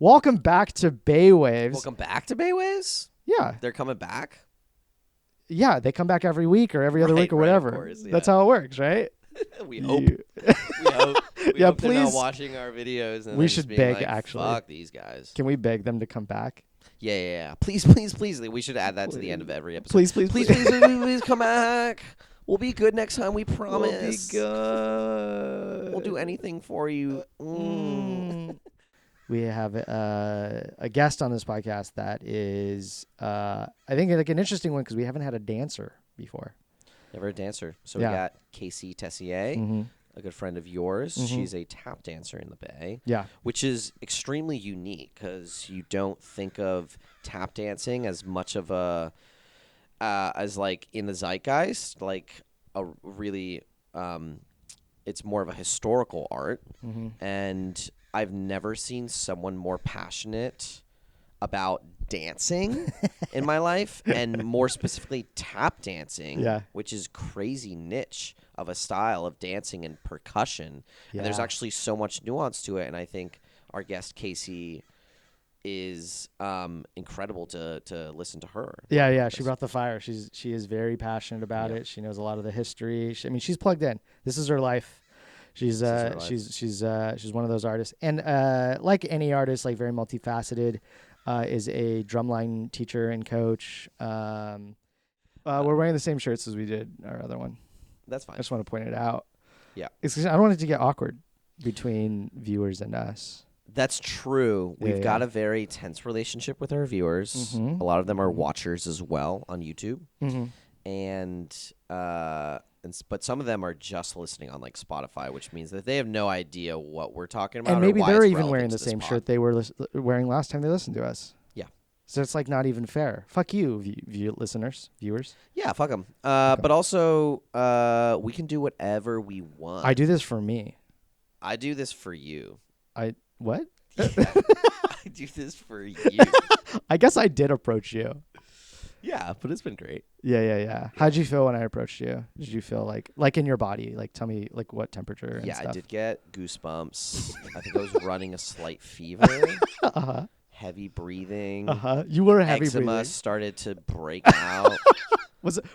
Welcome back to Bay Waves. Welcome back to Bayways? Yeah. They're coming back? Yeah, they come back every week or every other week or whatever. Of course, yeah. That's how it works, right? We hope. We hope. Yeah, hope they're please. not watching our videos. And We then should just being beg, like, actually. Fuck these guys. Can we beg them to come back? Yeah. Please. We should add that to the end of every episode. Please come back. We'll be good next time. We promise. We'll be good. We'll do anything for you. We have a guest on this podcast that is, I think, like an interesting one because we haven't had a dancer before. Never a dancer. So Yeah. we got Casey Tessier, a good friend of yours. She's a tap dancer in the Bay. Yeah. Which is extremely unique because you don't think of tap dancing as much of a as like in the zeitgeist, like a really it's more of a historical art, and I've never seen someone more passionate about dancing in my life, and more specifically tap dancing, which is crazy niche of a style of dancing and percussion. And there's actually so much nuance to it, and I think our guest Casey is incredible to listen to her. Yeah, she brought the fire. She is very passionate about it. She knows a lot of the history. She's plugged in. This is her life. She's one of those artists, and like any artist, like very multifaceted. Is a drumline teacher and coach. We're wearing the same shirts as we did our other one. That's fine. I just want to point it out. Yeah, I don't want it to get awkward between viewers and us. That's true. We've got a very tense relationship with our viewers. A lot of them are watchers as well on YouTube, but some of them are just listening on like Spotify, which means that they have no idea what we're talking about. And maybe or why they're it's even wearing relevant the to this same pod. shirt they were wearing last time they listened to us. Yeah. So it's like not even fair. Fuck you, viewers. Yeah, fuck them. But also, we can do whatever we want. I do this for me. I do this for you. What? I do this for you. I guess I did approach you. Yeah, but it's been great. Yeah. How'd you feel when I approached you? Did you feel like in your body? Like, tell me, like, what temperature and stuff? I did get goosebumps. I think I was running a slight fever. Heavy breathing. You were heavy Eczema breathing. started to break out.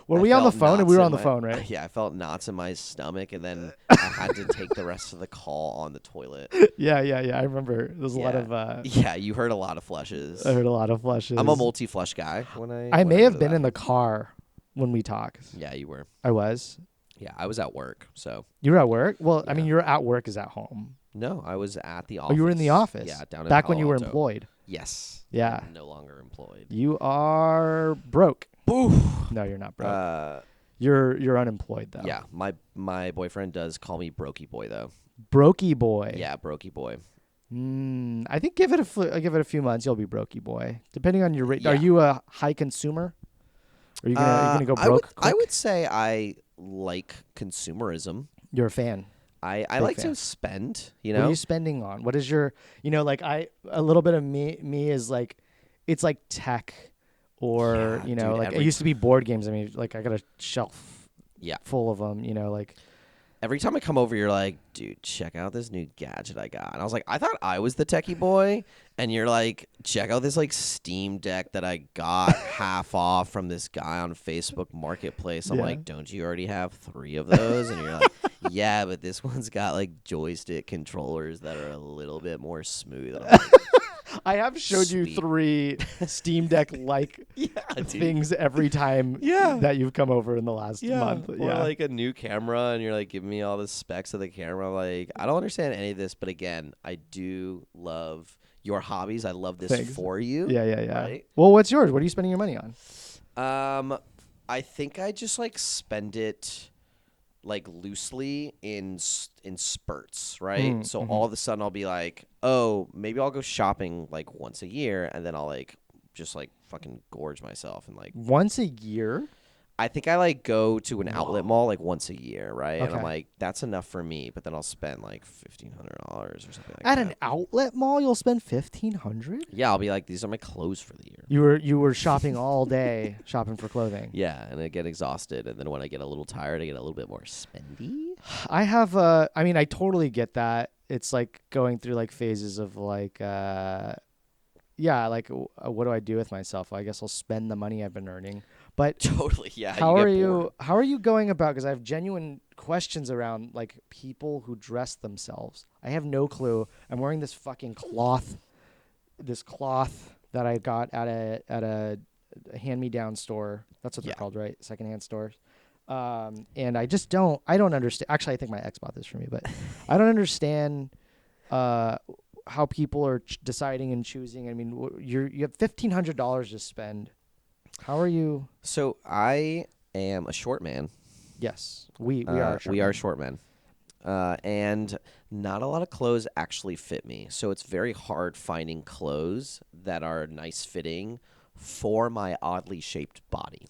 Were we on the phone? And we were on the phone, right? Yeah, I felt knots in my stomach, and then I had to take the rest of the call on the toilet. Yeah. I remember there's a lot of. Yeah, you heard a lot of flushes. I heard a lot of flushes. I'm a multi-flush guy. I may have been in the car when we talked. Yeah, you were. I was. Yeah, I was at work. So you were at work? Well, yeah. I mean, you're at work is at home. No, I was at the office. Oh, you were in the office? Yeah, down in back Palo when you were Alto. employed. Yes. Yeah. I'm no longer employed. You are broke. Oof. No, you're not broke. You're unemployed though. Yeah, my boyfriend does call me Brokey Boy though. Brokey boy. Yeah, Brokey Boy. I think give it a few months, you'll be Brokey boy. Depending on your rate. Yeah. Are you a high consumer? Are you gonna go broke? I would say I like consumerism. You're a fan. I like to spend. You know. What are you spending on? What is your? A little bit of me is like, it's like tech. Or, dude, like it used to be board games. I mean, like I got a shelf full of them, like. Every time I come over, you're like, dude, check out this new gadget I got. And I was like, I thought I was the techie boy. And you're like, check out this like Steam Deck that I got half off from this guy on Facebook Marketplace. I'm like, don't you already have 3 of those? And you're like, yeah, but this one's got like joystick controllers that are a little bit more smooth. And I'm like, I have showed you 3 Steam Deck things every time that you've come over in the last month. Or like a new camera, and you're like giving me all the specs of the camera. Like, I don't understand any of this, but again, I do love your hobbies. I love this for you. Yeah. Right? Well, what's yours? What are you spending your money on? I think I just like spend it like loosely in spurts, right? So all of a sudden I'll be like, oh, maybe I'll go shopping like once a year, and then I'll like just like fucking gorge myself and like once a year. I think I like go to an outlet mall like once a year, right? Okay. And I'm like, that's enough for me, but then I'll spend like $1,500 or something like At that. an outlet mall, you'll spend $1,500? Yeah, I'll be like, these are my clothes for the year. You were shopping all day, shopping for clothing. Yeah, and I get exhausted, and then when I get a little tired, I get a little bit more spendy. I have I totally get that. It's like going through like phases of like yeah, like what do I do with myself? Well, I guess I'll spend the money I've been earning. But Totally, yeah. how you are get you? bored. How are you going about? Because I have genuine questions around like people who dress themselves. I have no clue. I'm wearing this fucking cloth, that I got at a hand-me-down store. That's what they're called, right? Secondhand stores. And I don't understand. Actually, I think my ex bought this for me, but I don't understand how people are deciding and choosing. I mean, you have $1,500 to spend. How are you? So I am a short man. Yes, we are. We are short men. And not a lot of clothes actually fit me. So it's very hard finding clothes that are nice fitting for my oddly shaped body.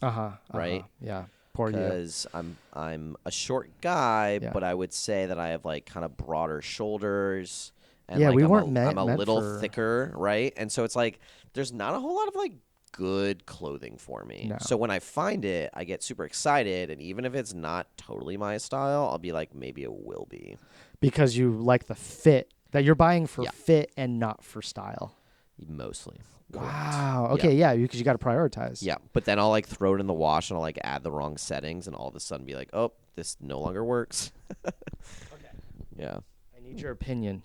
Right? Yeah. Poor you. Because I'm a short guy, Yeah. but I would say that I have like kind of broader shoulders. And Yeah, like we I'm weren't I'm a meant little for- thicker, right? And so it's like there's not a whole lot of like good clothing for me. No. So when I find it, I get super excited, and even if it's not totally my style, I'll be like, maybe it will be. Because you like the fit that you're buying for Yeah. fit and not for style. Mostly. Wow. Correct. Okay, yeah, because you got to prioritize. Yeah, but then I'll like throw it in the wash and I'll like add the wrong settings, and all of a sudden be like, oh, this no longer works. Okay. Yeah. I need your opinion.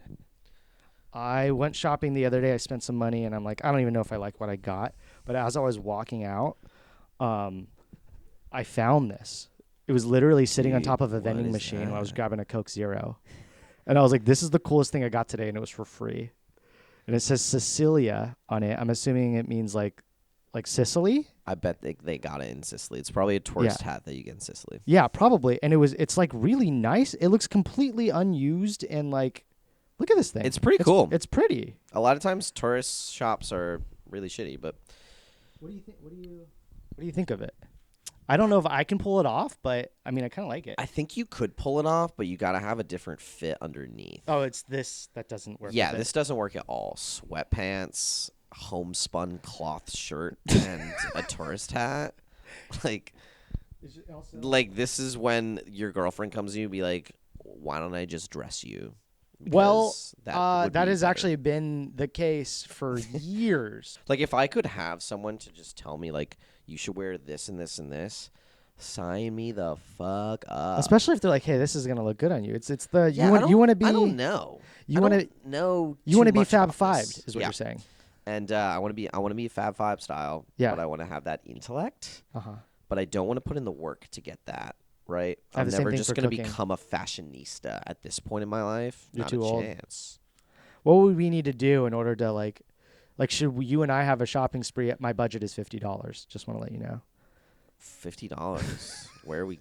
I went shopping the other day. I spent some money, and I'm like, I don't even know if I like what I got. But as I was walking out, I found this. It was literally sitting on Dude, top of a what vending is machine while I was that? grabbing a Coke Zero. And I was like, this is the coolest thing I got today, and it was for free. And it says Sicilia on it. I'm assuming it means like Sicily. I bet they got it in Sicily. It's probably a tourist hat that you get in Sicily. Yeah, probably. And it's like really nice. It looks completely unused and like, look at this thing. It's pretty cool. It's pretty. A lot of times tourist shops are really shitty, but What do you think? What do you think of it? I don't know if I can pull it off, but I mean, I kind of like it. I think you could pull it off, but you got to have a different fit underneath. Oh, it's this that doesn't work. Yeah, with this it. doesn't work at all. Sweatpants, homespun cloth shirt, and a tourist hat. Like this is when your girlfriend comes to you and be like, why don't I just dress you? Well, Because that be has better. actually been the case for years. Like, if I could have someone to just tell me, like, you should wear this and this and this, sign me the fuck up. Especially if they're like, "Hey, this is gonna look good on you." It's the Yeah, you want to be. I don't know. You want to know. You want to too be much Fab about Five, this. is what Yeah. you're saying. And I want to be Fab Five style. Yeah. But I want to have that intellect. Uh-huh. But I don't want to put in the work to get that. Right. I have I'm the same never thing just for going to cooking. become a fashionista at this point in my life. You're Not too a old. chance. What would we need to do in order to like should you and I have a shopping spree? My budget is $50. Just want to let you know. $50. Where are we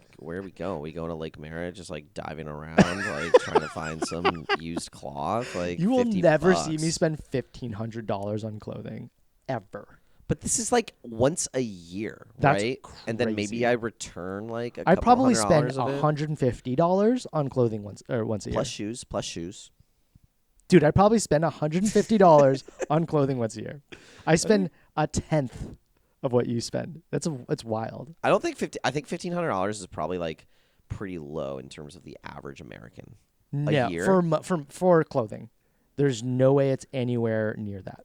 going? We going to Lake Merritt, just like diving around, like trying to find some used cloth. Like You will $50. never see me spend $1,500 on clothing, ever. But this is like once a year, That's right? And then maybe crazy. I return like a I'd couple probably $100 spend of it. $150 on clothing once a year. Plus shoes. Dude, I'd probably spend $150 on clothing once a year. I spend a tenth of what you spend. It's wild. I don't think I think $1,500 is probably like pretty low in terms of the average American. Yeah, year? for clothing, there's no way it's anywhere near that.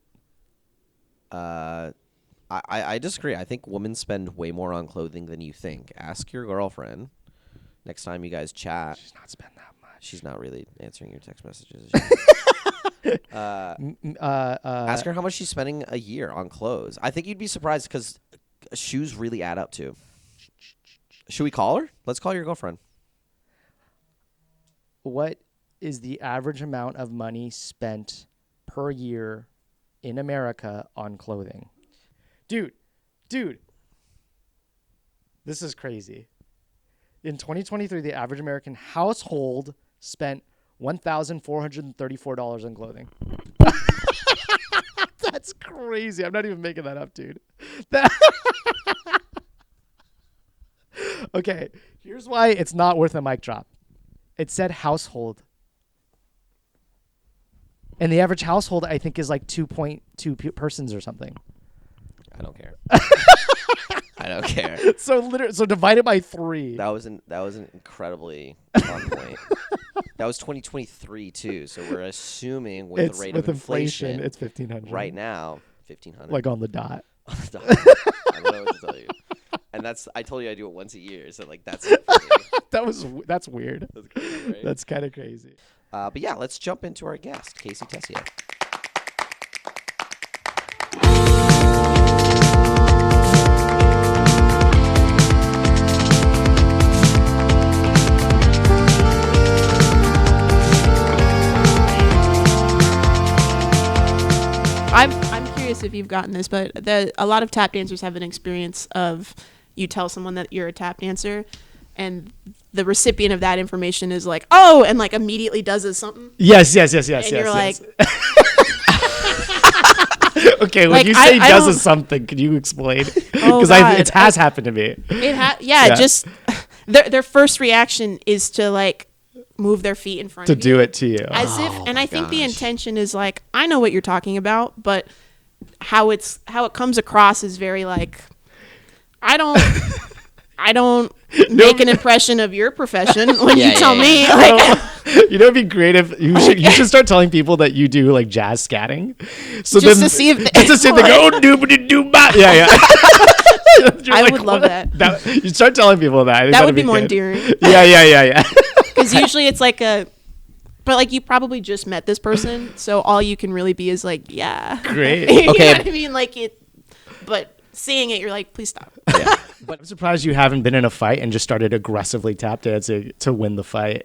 I disagree. I think women spend way more on clothing than you think. Ask your girlfriend next time you guys chat. She's not spending that much. She's not really answering your text messages. Ask Ask her how much she's spending a year on clothes. I think you'd be surprised because shoes really add up too. Should we call her? Let's call your girlfriend. What is the average amount of money spent per year in America on clothing? Dude, this is crazy. In 2023, the average American household spent $1,434 on clothing. That's crazy. I'm not even making that up, dude. Okay, here's why it's not worth a mic drop. It said household. And the average household, I think, is like 2.2 persons or something. I don't care. I don't care. So divide it by 3. That was an incredibly on point. That was 2023 too. So we're assuming with the rate of inflation it's $1,500 right now. 1,500. Like on the dot. I don't know what to tell you. And I told you I do it once a year, so like that's it for me. That's weird. That's crazy, right? That's kind of crazy. But yeah, let's jump into our guest, Casey Tessier. I'm curious if you've gotten this, but a lot of tap dancers have an experience of you tell someone that you're a tap dancer, and the recipient of that information is like, oh, and like immediately does something. Yes. And you're like, okay, when like, you say I does don't- something, can you explain? Oh, Because God. it has happened to me. yeah, just their first reaction is to like move their feet in front To of you. do it to you. As if, and I think the gosh. intention is like, I know what you're talking about, but how it comes across is very like, I don't make an impression of your profession when you tell me. Like, You know, it'd be great if you should start telling people that you do like jazz scatting. So Just then, to see if they- just to see if they go, oh, doobity doo ba. Yeah. You're I like, would love what? that. You start telling people that. I think That that'd would be more good. endearing. Yeah. Because usually it's like but like you probably just met this person, so all you can really be is like, yeah. Great. You Okay. know what I mean? Like but seeing it, you're like, please stop. But I'm surprised you haven't been in a fight and just started aggressively tap dancing to win the fight.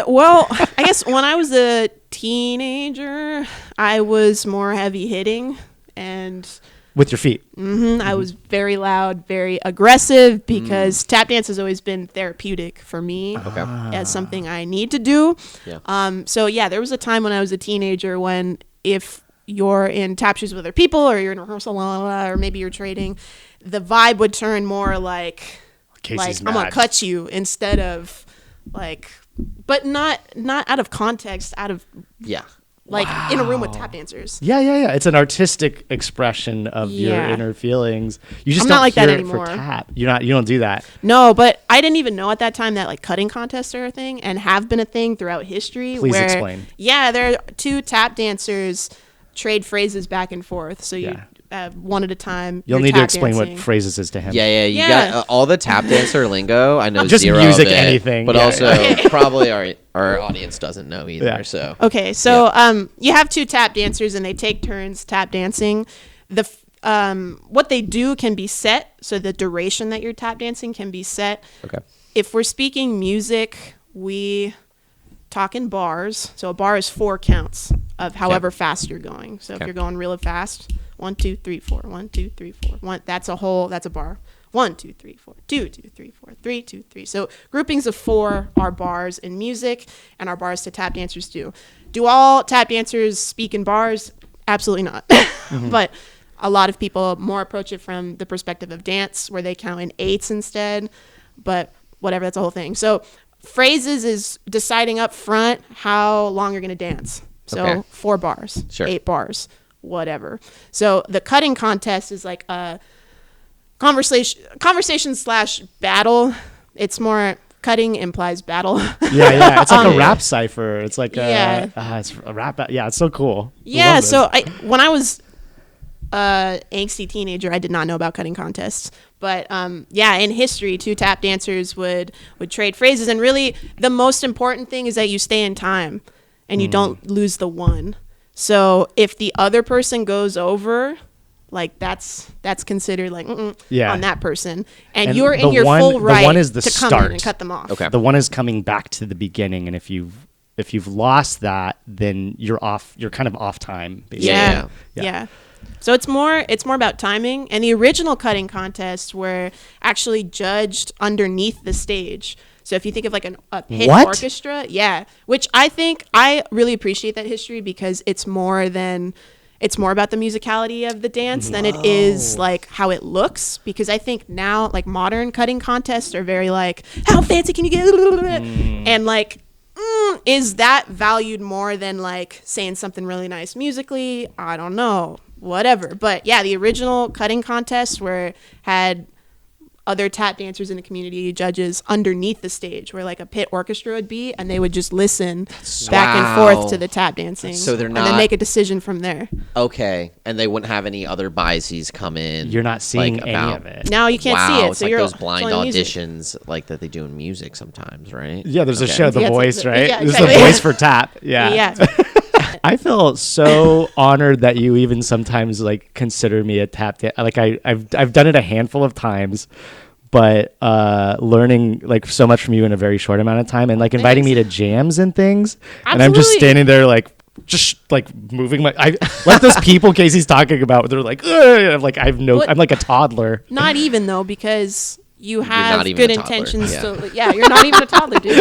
Well, I guess when I was a teenager, I was more heavy hitting, and With your feet. I was very loud, very aggressive, because tap dance has always been therapeutic for me as something I need to do. Yeah. So yeah, there was a time when I was a teenager when if you're in tap shoes with other people, or you're in rehearsal, or maybe you're trading, the vibe would turn more like Casey's I'm gonna mad. cut you, instead of like, but not out of context, out of Yeah. like in a room with tap dancers. Yeah. It's an artistic expression of your Yeah. inner feelings. You just I'm don't not like that hear it anymore. for tap. You don't do that. No, but I didn't even know at that time that like cutting contests are a thing and have been a thing throughout history. Please where, explain. Yeah, there are two tap dancers trade phrases back and forth. So you one at a time. You'll you're need to tap explain dancing. what phrases is to him. Yeah. You Yeah. got all the tap dancer lingo. I know Just zero music, of it, anything. but Yeah. also probably our audience doesn't know either. Yeah. So Okay, so you have two tap dancers and they take turns tap dancing. What they do can be set, so the duration that you're tap dancing can be set. Okay. If we're speaking music, we talk in bars. So a bar is 4 counts of however fast you're going. So if Okay. you're going really fast, 1, 2, 3, 4, 1, 2, 3, 4, 1. That's a bar. 1, 2, 3, 4, 2, 2, 3, 4, 3, 2, 3. So groupings of 4 are bars in music, and are bars to tap dancers do. Do all tap dancers speak in bars? Absolutely not. But a lot of people more approach it from the perspective of dance, where they count in 8s instead. But whatever, that's the whole thing. So phrases is deciding up front how long you're going to dance. So Okay. 4 bars, Sure. 8 bars, whatever. So the cutting contest is like a conversation / battle. It's more cutting implies battle. Yeah. It's like a rap cipher. It's like Yeah. it's a rap. Yeah, it's so cool. I Yeah, love this. so when I was angsty teenager, I did not know about cutting contests. But in history, 2 tap dancers would trade phrases, and really the most important thing is that you stay in time and you don't lose the one. So if the other person goes over, like that's considered like on that person, and you're in your full right the one is the to come start. in and cut them off. Okay. The one is coming back to the beginning, and if you've lost that, then you're off. You're kind of off time. Basically. Yeah. So it's more about timing, and the original cutting contests were actually judged underneath the stage. So if you think of like a pit What? orchestra, which I really appreciate that history, because it's more about the musicality of the dance than it is like how it looks. Because I think now like modern cutting contests are very like, how fancy can you get? And like, is that valued more than like saying something really nice musically? I don't know, whatever. But yeah, the original cutting contests had other tap dancers in the community, judges underneath the stage where like a pit orchestra would be, and they would just listen back and forth to the tap dancing. So they're and not, then make a decision from there. Okay, and they wouldn't have any other biases come in. You're not seeing like, any of it. Now you can't see it. It's so like you're those blind music. auditions like that they do in music sometimes, right? Yeah, there's a show, The Yeah, Voice, right? yeah, There's exactly. The Voice for tap. Yeah. Yeah. I feel so honored that you even sometimes like consider me a tap dance. Like I've done it a handful of times, but learning like so much from you in a very short amount of time, and like inviting me to jams and things, and I'm just Absolutely. standing there like just like moving my like those people Casey's talking about. They're like, "Ugh," I'm like I'm like a toddler. Not even though, because you have not even good a toddler. intentions. Yeah. You're not even a toddler, dude.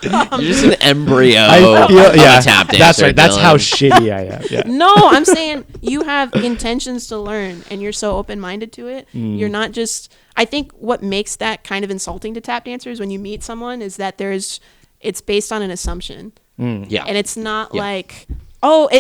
You're just an embryo. I feel, of a yeah, tap dancer, that's right. That's how Dylan. shitty I am. Yeah. No, I'm saying you have intentions to learn, and you're so open-minded to it. You're not just. I think what makes that kind of insulting to tap dancers when you meet someone is that it's based on an assumption. Yeah. And it's not Yeah. like,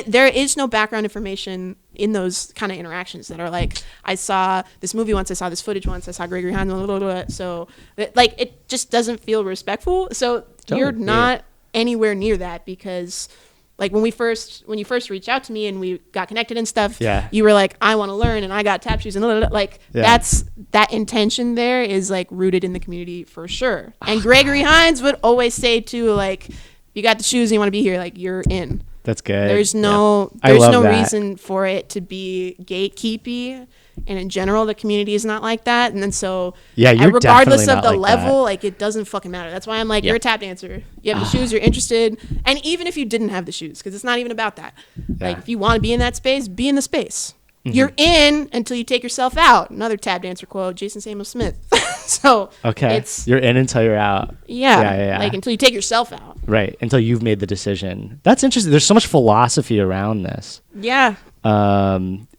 there is no background information in those kind of interactions that are like, I saw this movie once, I saw this footage once, I saw Gregory Hines, blah, blah, blah. So it just doesn't feel respectful. So you're not anywhere near that, because like when you first reached out to me and we got connected and stuff, you were like, I want to learn, and I got tap shoes and blah, blah, blah. Like that intention there is like rooted in the community for sure. And Gregory Hines would always say too, like, you got the shoes and you want to be here, like you're in. That's good. There's no reason for it to be gatekeepy, and in general the community is not like that. And then so you're regardless of the like level, like it doesn't fucking matter. That's why I'm like, you're a tap dancer, you have the shoes, you're interested. And even if you didn't have the shoes, because it's not even about that, like if you want to be in that space, be in the space. You're in until you take yourself out. Another tap dancer quote, Jason Samuel Smith. So you're in until you're out. Yeah, like until you take yourself out. Right, until you've made the decision. That's interesting. There's so much philosophy around this. Yeah.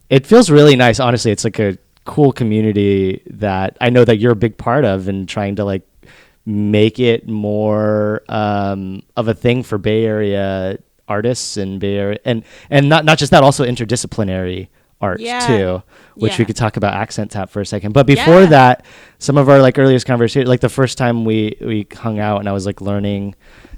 It feels really nice. Honestly, it's like a cool community that I know that you're a big part of, and trying to like make it more of a thing for Bay Area artists and Bay Area, and not just that, also interdisciplinary art too, which we could talk about accent tap for a second. But before that, some of our like earliest conversations, like the first time we hung out and I was like learning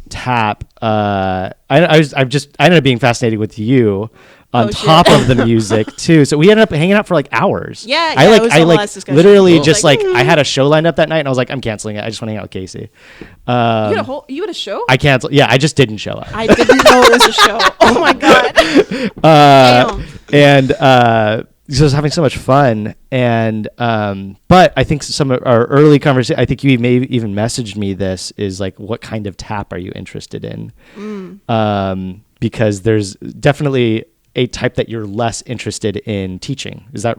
tap, I ended up being fascinated with you on top of the music too. So we ended up hanging out for like hours. I literally just like I had a show lined up that night and I was like, I'm canceling it. I just want to hang out with Casey. You had a show? I canceled. Yeah, I just didn't show up. I didn't know it was a show. Oh my god. And so I was having so much fun, and but I think some of our early conversation, I think you may even messaged me this, is like, what kind of tap are you interested in? Because there's definitely a type that you're less interested in teaching. Is that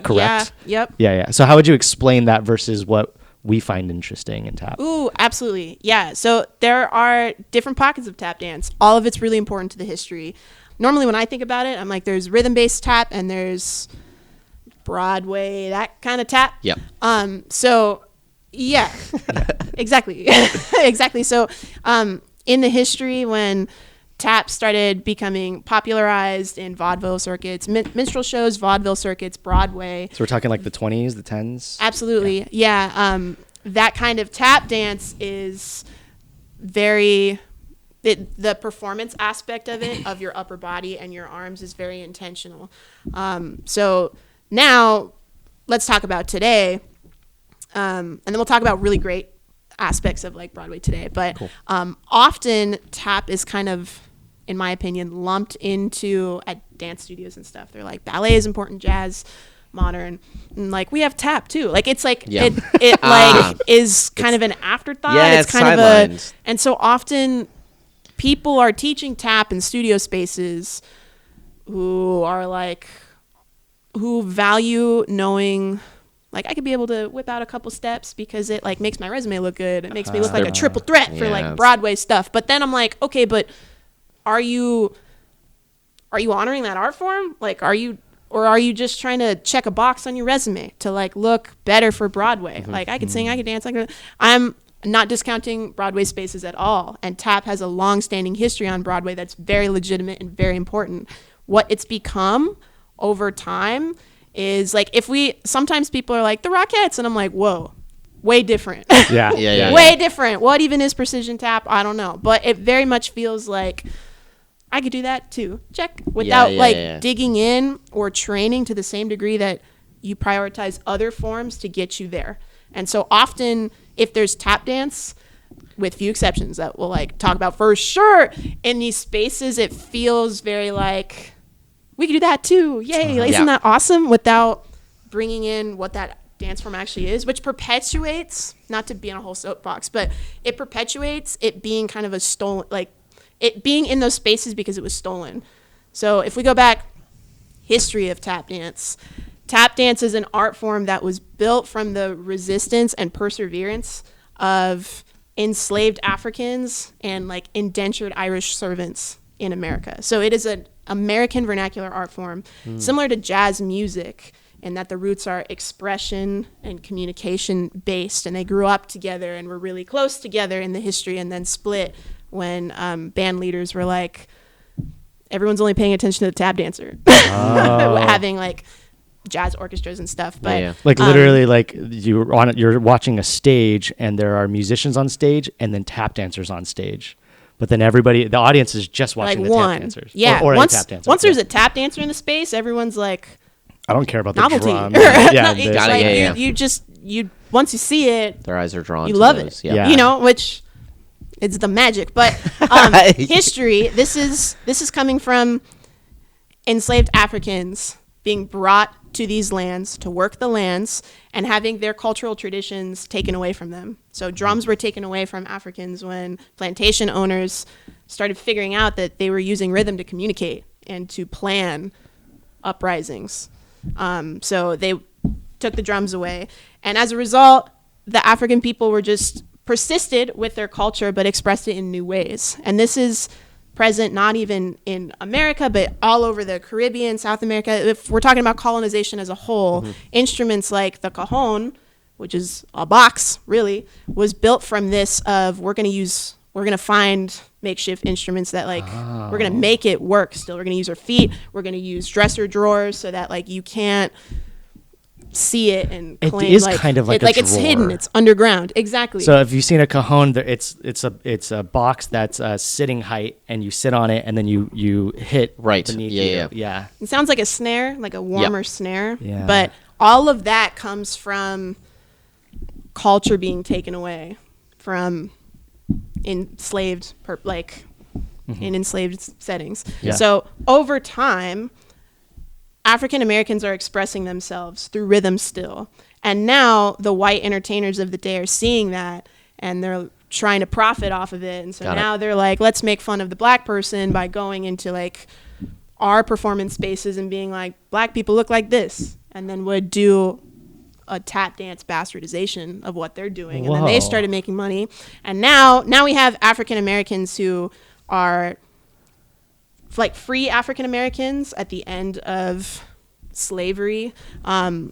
correct? Yeah. Yep. Yeah. So how would you explain that versus what we find interesting in tap? Ooh, absolutely. Yeah. So there are different pockets of tap dance. All of it's really important to the history. Normally when I think about it, I'm like, there's rhythm-based tap and there's Broadway, that kind of tap. Yep. So yeah, exactly. Exactly. So in the history, when tap started becoming popularized in vaudeville circuits, minstrel shows, vaudeville circuits, Broadway. So we're talking like the 20s, the 10s? Absolutely. Yeah. That kind of tap dance is very... the performance aspect of it, of your upper body and your arms, is very intentional. So now let's talk about today. And then we'll talk about really great aspects of like Broadway today. But cool. Often tap is kind of, in my opinion, lumped into at dance studios and stuff. They're like, ballet is important, jazz, modern, and like we have tap too. Like it's like it like is kind of an afterthought. Yeah, it's kind of and so often people are teaching tap in studio spaces who value knowing, like, I could be able to whip out a couple steps because it like makes my resume look good. It makes me look like a triple threat for like Broadway stuff. But then I'm like, okay, but are you honoring that art form? Like, are you just trying to check a box on your resume to like look better for Broadway? Mm-hmm. Like, I could sing, I could dance, I'm not discounting Broadway spaces at all. And tap has a long-standing history on Broadway that's very legitimate and very important. What it's become over time is like sometimes people are like the Rockettes, and I'm like, whoa, way different. Yeah. Way different. What even is precision tap? I don't know, but it very much feels like I could do that too. Check. Without digging in or training to the same degree that you prioritize other forms to get you there. And so often if there's tap dance, with few exceptions that we'll like talk about for sure, in these spaces it feels very like we can do that too. Yay. Like, isn't that awesome? Without bringing in what that dance form actually is, which perpetuates, not to be on a whole soapbox, but it perpetuates it being kind of a stolen, like it being in those spaces because it was stolen. So if we go back, history of tap dance is an art form that was built from the resistance and perseverance of enslaved Africans and like indentured Irish servants in America. So it is an American vernacular art form, similar to jazz music, in that the roots are expression and communication based, and they grew up together and were really close together in the history, and then split when band leaders were like, everyone's only paying attention to the tap dancer, having like jazz orchestras and stuff. But like literally, like you're watching a stage, and there are musicians on stage, and then tap dancers on stage. But then the audience is just watching like the tap dancers. Yeah. Or once, a tap dancer. Once there's a tap dancer in the space, everyone's like, I don't care about the novelty. drum. You once you see it, their eyes are drawn. You to love those. it. Yeah. You know, which it's the magic. But history. This is coming from enslaved Africans being brought to these lands to work the lands and having their cultural traditions taken away from them. So drums were taken away from Africans when plantation owners started figuring out that they were using rhythm to communicate and to plan uprisings. So they took the drums away. And as a result, the African people were just persisted with their culture, but expressed it in new ways. And this is present not even in America, but all over the Caribbean, South America. If we're talking about colonization as a whole, instruments like the cajon, which is a box, really, was built from this of we're going to find makeshift instruments that we're going to make it work still. We're going to use our feet. We're going to use dresser drawers so that like you can't see it and claim it is kind of like a it's drawer. hidden, it's underground. Exactly. So if you've seen a cajon, it's a box that's sitting height, and you sit on it, and then you hit beneath you. Yeah. It sounds like a snare, like a warmer snare. Yeah. But all of that comes from culture being taken away from enslaved in enslaved settings. Yeah. So over time, African Americans are expressing themselves through rhythm still. And now the white entertainers of the day are seeing that, and they're trying to profit off of it. And so now they're like, let's make fun of the black person by going into like our performance spaces and being like, black people look like this, and then would do a tap dance bastardization of what they're doing. And then they started making money. And now we have African Americans who are like free African Americans at the end of slavery, are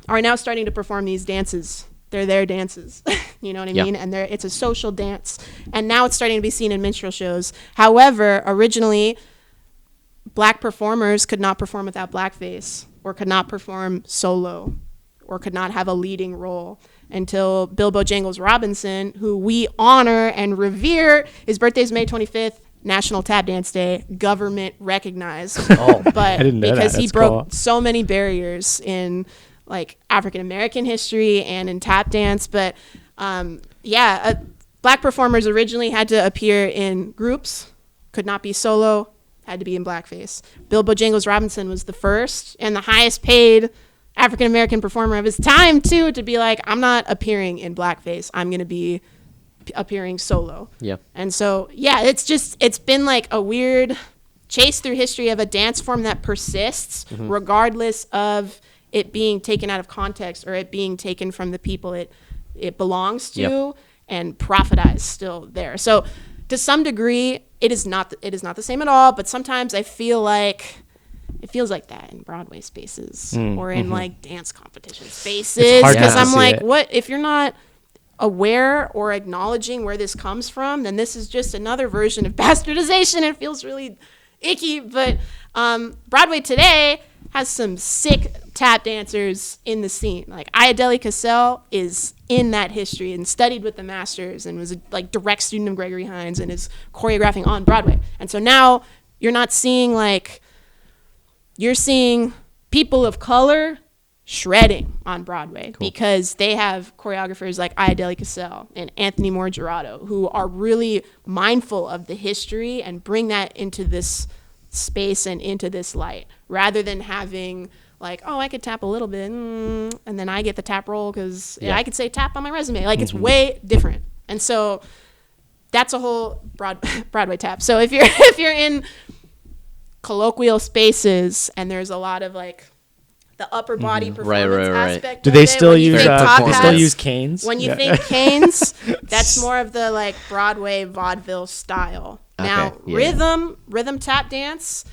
now starting to perform these dances. They're their dances, you know what I mean? And it's a social dance. And now it's starting to be seen in minstrel shows. However, originally, black performers could not perform without blackface, or could not perform solo, or could not have a leading role until Bilbo Jangles Robinson, who we honor and revere. His birthday is May 25th. National Tap Dance Day, government recognized. But I didn't know because he That's broke cool. so many barriers in like African American history and in tap dance. But black performers originally had to appear in groups, could not be solo, had to be in blackface. Bilbo Jangles Robinson was the first and the highest paid African American performer of his time too, to be like, I'm not appearing in blackface, I'm going to be appearing solo. And so it's been like a weird chase through history of a dance form that persists regardless of it being taken out of context or it being taken from the people it belongs to and profitized still there. So to some degree it is not the same at all, but sometimes I feel like it feels like that in Broadway spaces or in like dance competition spaces, because I'm like, what if you're not aware or acknowledging where this comes from, then this is just another version of bastardization. It feels really icky. But Broadway today has some sick tap dancers in the scene. Like Ayodele Cassell is in that history and studied with the masters and was a like direct student of Gregory Hines and is choreographing on Broadway. And so now you're not seeing like, you're seeing people of color shredding on Broadway because they have choreographers like Ayodele Cassell and Anthony Moore Gerardo who are really mindful of the history and bring that into this space and into this light, rather than having like, oh, I could tap a little bit and then I get the tap roll because I could say tap on my resume. Like it's way different. And so that's a whole Broadway tap. So if you're in colloquial spaces and there's a lot of like the upper body performance aspect. Do they still use canes? When you think canes, that's more of the like Broadway vaudeville style. Now, rhythm tap dance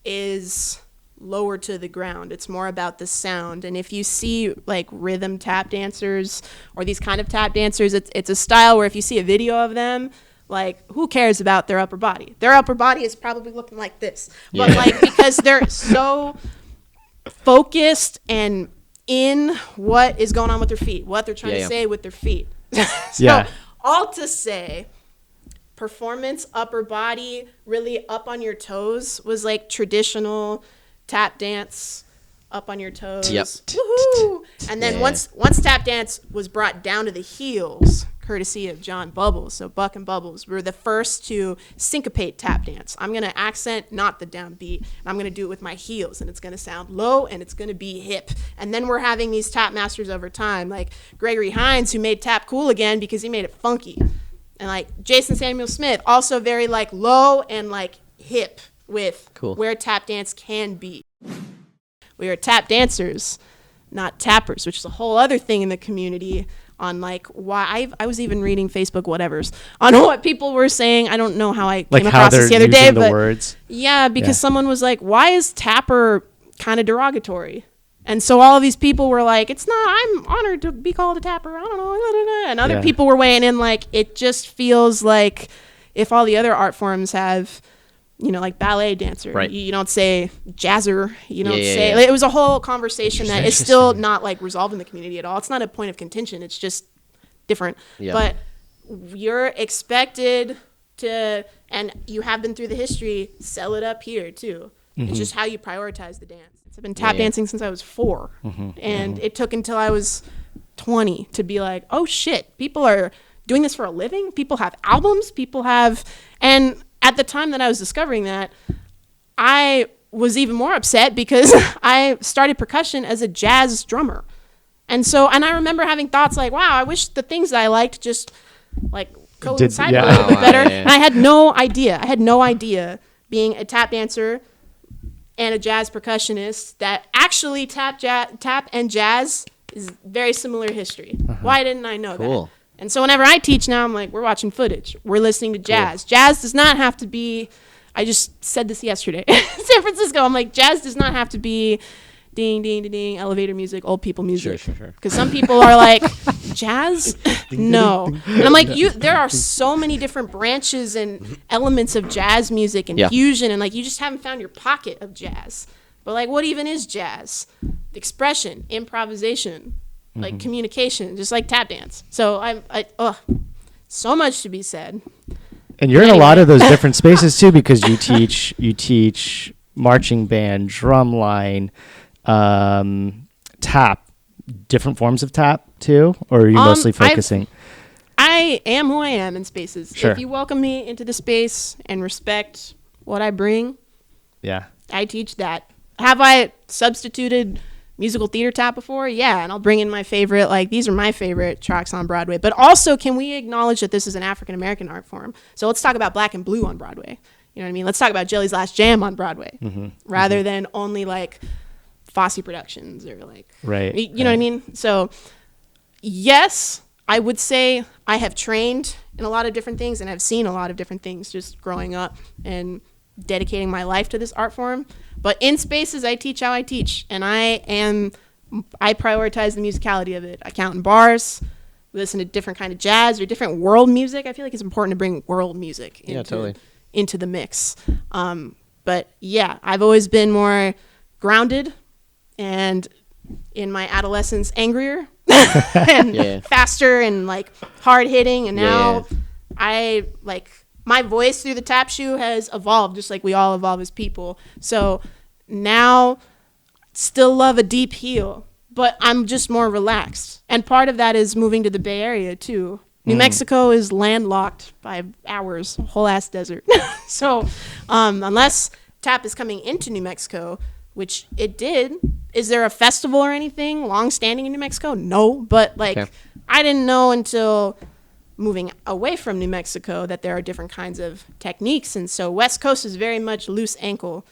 is lower to the ground. It's more about the sound. And if you see like rhythm tap dancers or these kind of tap dancers, it's a style where if you see a video of them, like who cares about their upper body? Their upper body is probably looking like this. But like because they're so focused and in what is going on with their feet, what they're trying to say with their feet. So all to say, performance, upper body, really up on your toes was like traditional tap dance, up on your toes. Woohoo! And then once tap dance was brought down to the heels, courtesy of John Bubbles, so Buck and Bubbles were the first to syncopate tap dance. I'm going to accent, not the downbeat, and I'm going to do it with my heels, and it's going to sound low, and it's going to be hip. And then we're having these tap masters over time, like Gregory Hines, who made tap cool again because he made it funky. And like Jason Samuel Smith, also very like low and like hip with where tap dance can be. We are tap dancers, not tappers, which is a whole other thing in the community on like why I was even reading Facebook whatevers on what people were saying. I don't know how I came across this the other day, but words. Because someone was like, why is tapper kind of derogatory? And so all of these people were like, it's not, I'm honored to be called a tapper. I don't know. And other people were weighing in like, it just feels like if all the other art forms have, you know, like ballet dancer, right. You don't say jazzer, you don't say, like, it was a whole conversation that is still not like resolved in the community at all. It's not a point of contention. It's just different. Yeah. But you're expected to, and you have been through the history, sell it up here too. Mm-hmm. It's just how you prioritize the dance. I've been tap dancing since I was 4. And it took until I was 20 to be like, oh shit, people are doing this for a living. People have albums, and at the time that I was discovering that, I was even more upset because I started percussion as a jazz drummer. And I remember having thoughts like, wow, I wish the things that I liked just like coincided a little bit better. And I had no idea being a tap dancer and a jazz percussionist that actually tap and jazz is very similar history. Why didn't I know that? And so whenever I teach now, I'm like, we're watching footage. We're listening to jazz. Jazz does not have to be, I just said this yesterday in San Francisco. I'm like, jazz does not have to be ding, ding, ding, ding, elevator music, old people music. Sure. Because some people are like, jazz? No. And I'm like, there are so many different branches and elements of jazz music and fusion, and like, you just haven't found your pocket of jazz. But like, what even is jazz? Expression, improvisation, like communication, just like tap dance. So so much to be said. And you're in a lot of those different spaces too, because you teach marching band, drumline, tap, different forms of tap too, or are you mostly focusing? I am who I am in spaces. Sure. If you welcome me into the space and respect what I bring, I teach that. Have I substituted musical theater tap before? Yeah, and I'll bring in my favorite, like these are my favorite tracks on Broadway. But also, can we acknowledge that this is an African American art form? So let's talk about Black and Blue on Broadway. You know what I mean? Let's talk about Jelly's Last Jam on Broadway, rather than only like Fosse Productions or like, you know what I mean? So yes, I would say I have trained in a lot of different things and I've seen a lot of different things just growing up and dedicating my life to this art form. But in spaces, I teach how I teach, and I prioritize the musicality of it. I count in bars, listen to different kind of jazz or different world music. I feel like it's important to bring world music into the mix. But yeah, I've always been more grounded and in my adolescence angrier and faster and like hard hitting, and now I like my voice through the tap shoe has evolved just like we all evolve as people. So now still love a deep heel, but I'm just more relaxed. And part of that is moving to the Bay Area too. New Mexico is landlocked by hours, whole ass desert. So unless tap is coming into New Mexico, which it did, is there a festival or anything long-standing in New Mexico? No, but like I didn't know until moving away from New Mexico that there are different kinds of techniques. And so West Coast is very much loose ankle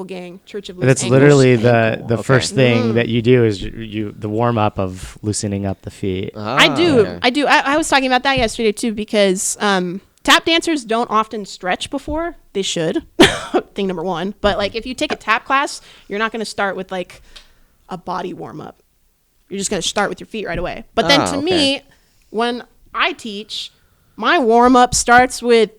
gang, Church of Loose That's Ankle. literally the first thing that you do is the warm up of loosening up the feet. I do. I was talking about that yesterday too, because tap dancers don't often stretch before they should. Thing number one. But like if you take a tap class, you're not going to start with like a body warm up. You're just going to start with your feet right away. But then to me, when I teach, my warm up starts with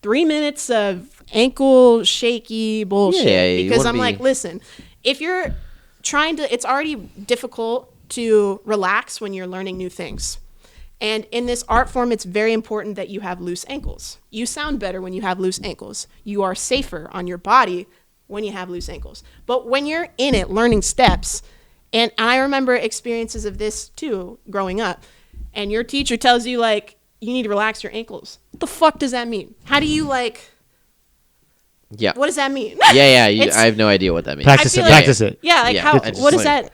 3 minutes of ankle shaky bullshit, because I'm like, listen, if you're trying to, it's already difficult to relax when you're learning new things. And in this art form, it's very important that you have loose ankles. You sound better when you have loose ankles. You are safer on your body when you have loose ankles. But when you're in it learning steps, and I remember experiences of this too growing up, and your teacher tells you like, you need to relax your ankles. What the fuck does that mean? How do you like... Yeah. What does that mean? I have no idea what that means. Practice it. Yeah, like how? What is that?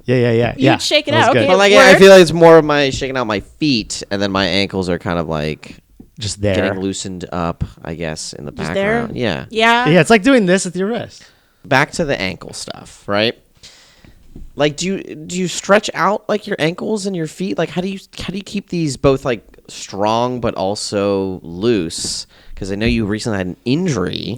Yeah. You shake it out. Okay. But like, I feel like it's more of my shaking out my feet, and then my ankles are kind of like just there, getting loosened up, I guess, in the background. Yeah. It's like doing this with your wrist. Back to the ankle stuff, right? Like, do you stretch out like your ankles and your feet? Like, how do you keep these both like strong but also loose? Because I know you recently had an injury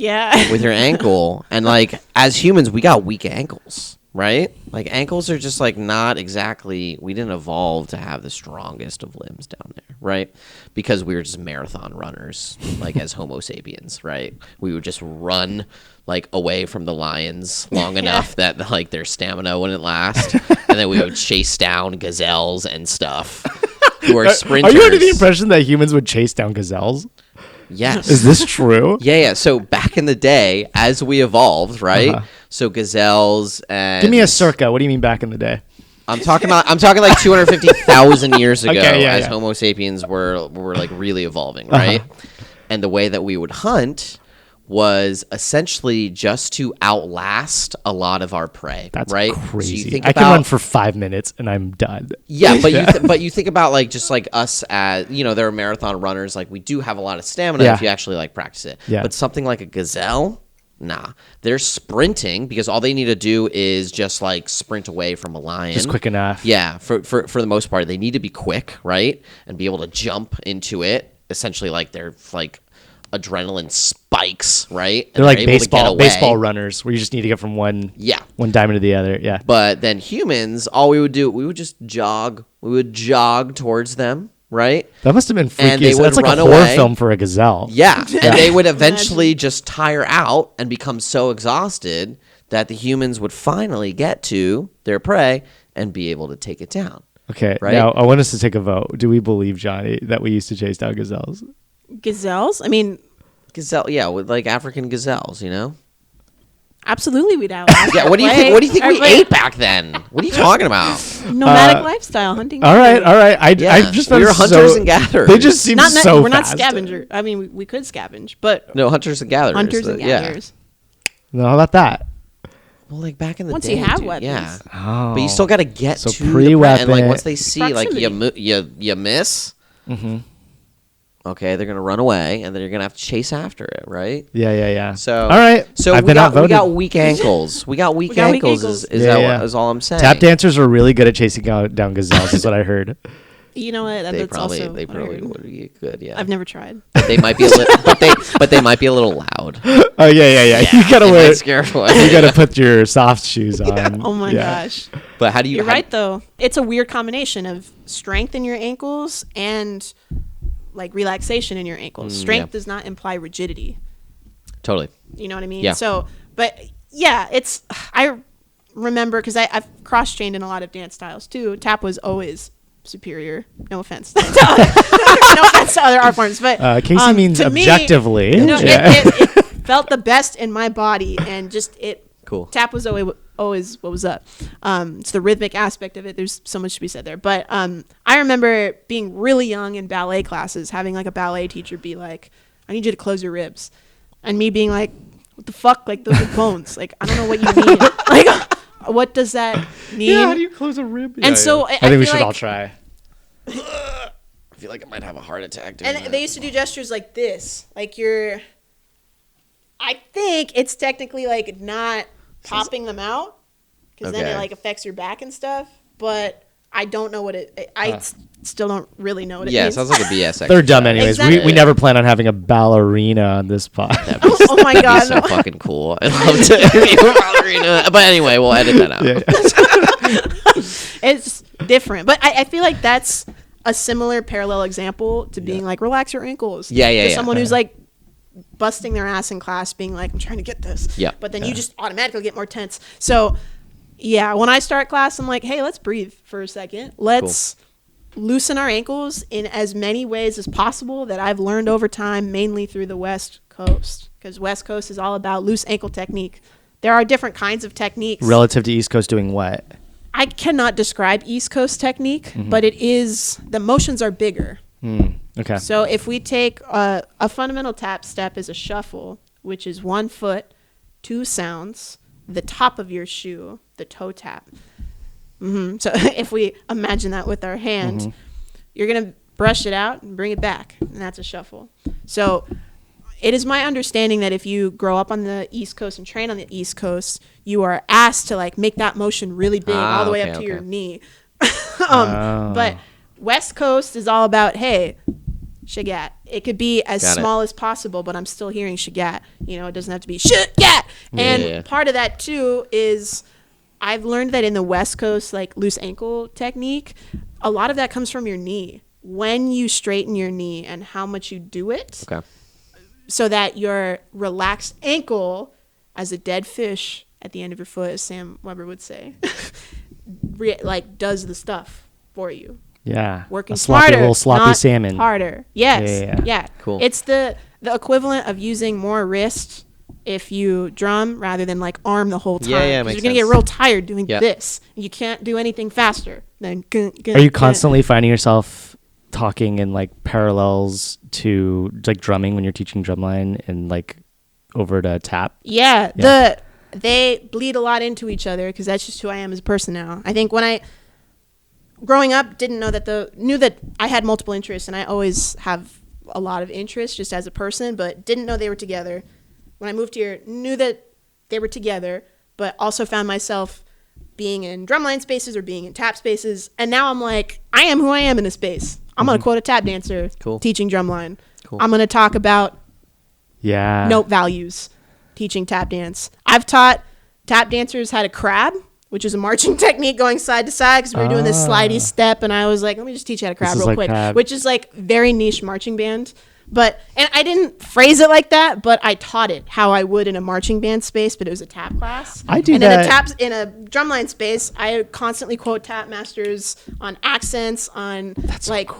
with your ankle, and like as humans, we got weak ankles, right? Like ankles are just like not exactly. We didn't evolve to have the strongest of limbs down there, right? Because we were just marathon runners, like as Homo sapiens, right? We would just run like away from the lions long enough that like their stamina wouldn't last, and then we would chase down gazelles and stuff. Who are sprinters. Are you under the impression that humans would chase down gazelles? Yes. Is this true? Yeah. So back in the day, as we evolved, right? So gazelles and give me a circa. What do you mean back in the day? I'm talking like 250,000 years ago, as Homo sapiens were like really evolving, right? And the way that we would hunt was essentially just to outlast a lot of our prey. That's right? crazy. So you think I can run for 5 minutes and I'm done. Yeah, but you think about like just like us as there are marathon runners. Like we do have a lot of stamina if you actually like practice it. Yeah. But something like a gazelle, nah, they're sprinting because all they need to do is just like sprint away from a lion. Just quick enough. Yeah, for the most part, they need to be quick, right, and be able to jump into it. Essentially, like they're like adrenaline spikes, right? They're like baseball runners where you just need to get from one diamond to the other. Yeah. But then humans, all we would do, we would just jog. We would jog towards them, right? That must have been freaky. And they would that's like run a horror away. film for a gazelle. Yeah. And they would eventually just tire out and become so exhausted that the humans would finally get to their prey and be able to take it down. Okay. Right? Now, I want us to take a vote. Do we believe, Johnny, that we used to chase down gazelles? Gazelles? I mean... Gazelle, yeah, with like African gazelles, Absolutely, we'd outlast. Yeah, what do you think? What do you think we ate back then? What are you talking about? Nomadic lifestyle, hunting. All right. I just we were hunters and gatherers. They just seem so we're not fast. scavenger. I mean, we could scavenge, but no, hunters and gatherers. Hunters and gatherers. No, how about that? Well, like back in the once day, you have dude, weapons, yeah. Oh. But you still got to get So to the pre-weapon. and like once they see Proximity. like you miss. Mm-hmm. Okay, they're gonna run away, and then you're gonna have to chase after it, right? Yeah. So all right. So I've we been got outvoted. weak ankles. We got weak got weak ankles. ankles. Is all I'm saying. Tap dancers are really good at chasing down gazelles. Is what I heard. you know what? They That's probably also would be good. Yeah, I've never tried. But they might be a little. but they might be a little loud. Oh yeah. You gotta wear. Scare You gotta put your soft shoes on. Oh my gosh. But how do you? You're right though. It's a weird combination of strength in your ankles and like relaxation in your ankles. Strength does not imply rigidity. Totally. You know what I mean? Yeah. So, but yeah, it's remember, because I've cross-trained in a lot of dance styles too. Tap was always superior. No offense. No offense to other art forms, but Casey means objectively. Me, it felt the best in my body, and just Cool. Tap was always what was up. It's the rhythmic aspect of it. There's so much to be said there. But I remember being really young in ballet classes, having like a ballet teacher be like, "I need you to close your ribs," and me being like, "What the fuck? Like those are bones. Like I don't know what you mean. Like what does that mean?" Yeah, how do you close a rib? And so I think we should all try. I feel like I might have a heart attack doing And that. they used to do gestures like this, like you're. I think it's technically like not popping them out, because then it like affects your back and stuff. But I don't know what it. I still don't really know what it means. Yeah, it sounds like a BS exercise. They're dumb anyways. Exactly. We never plan on having a ballerina on this pod. Oh my god! So fucking cool. I'd love to be a ballerina. But anyway, we'll edit that out. Yeah. It's different, but I feel like that's a similar parallel example to being like, relax your ankles. Yeah. Someone who's like busting their ass in class, being like, I'm trying to get this. Yeah. But then you just automatically get more tense. So yeah, when I start class, I'm like, hey, let's breathe for a second. Let's loosen our ankles in as many ways as possible that I've learned over time, mainly through the West Coast, because West Coast is all about loose ankle technique. There are different kinds of techniques. Relative to East Coast doing what? I cannot describe East Coast technique, but it is, the motions are bigger. Okay. So if we take a fundamental tap step is a shuffle, which is 1 foot, 2 sounds, the top of your shoe, the toe tap. So if we imagine that with our hand, you're going to brush it out and bring it back, and that's a shuffle. So it is my understanding that if you grow up on the East Coast and train on the East Coast, you are asked to like make that motion really big all the way up to your knee. But West Coast is all about, hey, shagat. It could be as small as possible, but I'm still hearing shagat. You know, it doesn't have to be shagat. And part of that too is I've learned that in the West Coast, like loose ankle technique, a lot of that comes from your knee. When you straighten your knee and how much you do it. Okay. So that your relaxed ankle, as a dead fish at the end of your foot, as Sam Weber would say, like does the stuff for you. Yeah. Working a sloppy, smarter, little sloppy not salmon. harder. Yes. Yeah. Cool. It's the equivalent of using more wrist if you drum rather than like arm the whole time. Yeah, Because makes you're gonna get sense. real tired doing this. You can't do anything faster than. Are you constantly finding yourself talking in like parallels to like drumming when you're teaching drumline and like over to tap? Yeah. They bleed a lot into each other because that's just who I am as a person now. I think when I growing up didn't know that knew that I had multiple interests, and I always have a lot of interests just as a person, but didn't know they were together. When I moved here, knew that they were together, but also found myself being in drumline spaces or being in tap spaces, and now I'm like, I am who I am in a space. I'm gonna quote a tap dancer teaching drumline. Cool. I'm gonna talk about note values teaching tap dance. I've taught tap dancers how to crab, which is a marching technique going side to side because we were doing this slidey step, and I was like, let me just teach you how to crab real quick, which is like very niche marching band. And I didn't phrase it like that, but I taught it how I would in a marching band space, but it was a tap class. I do and that. In a drumline space, I constantly quote tap masters on accents, on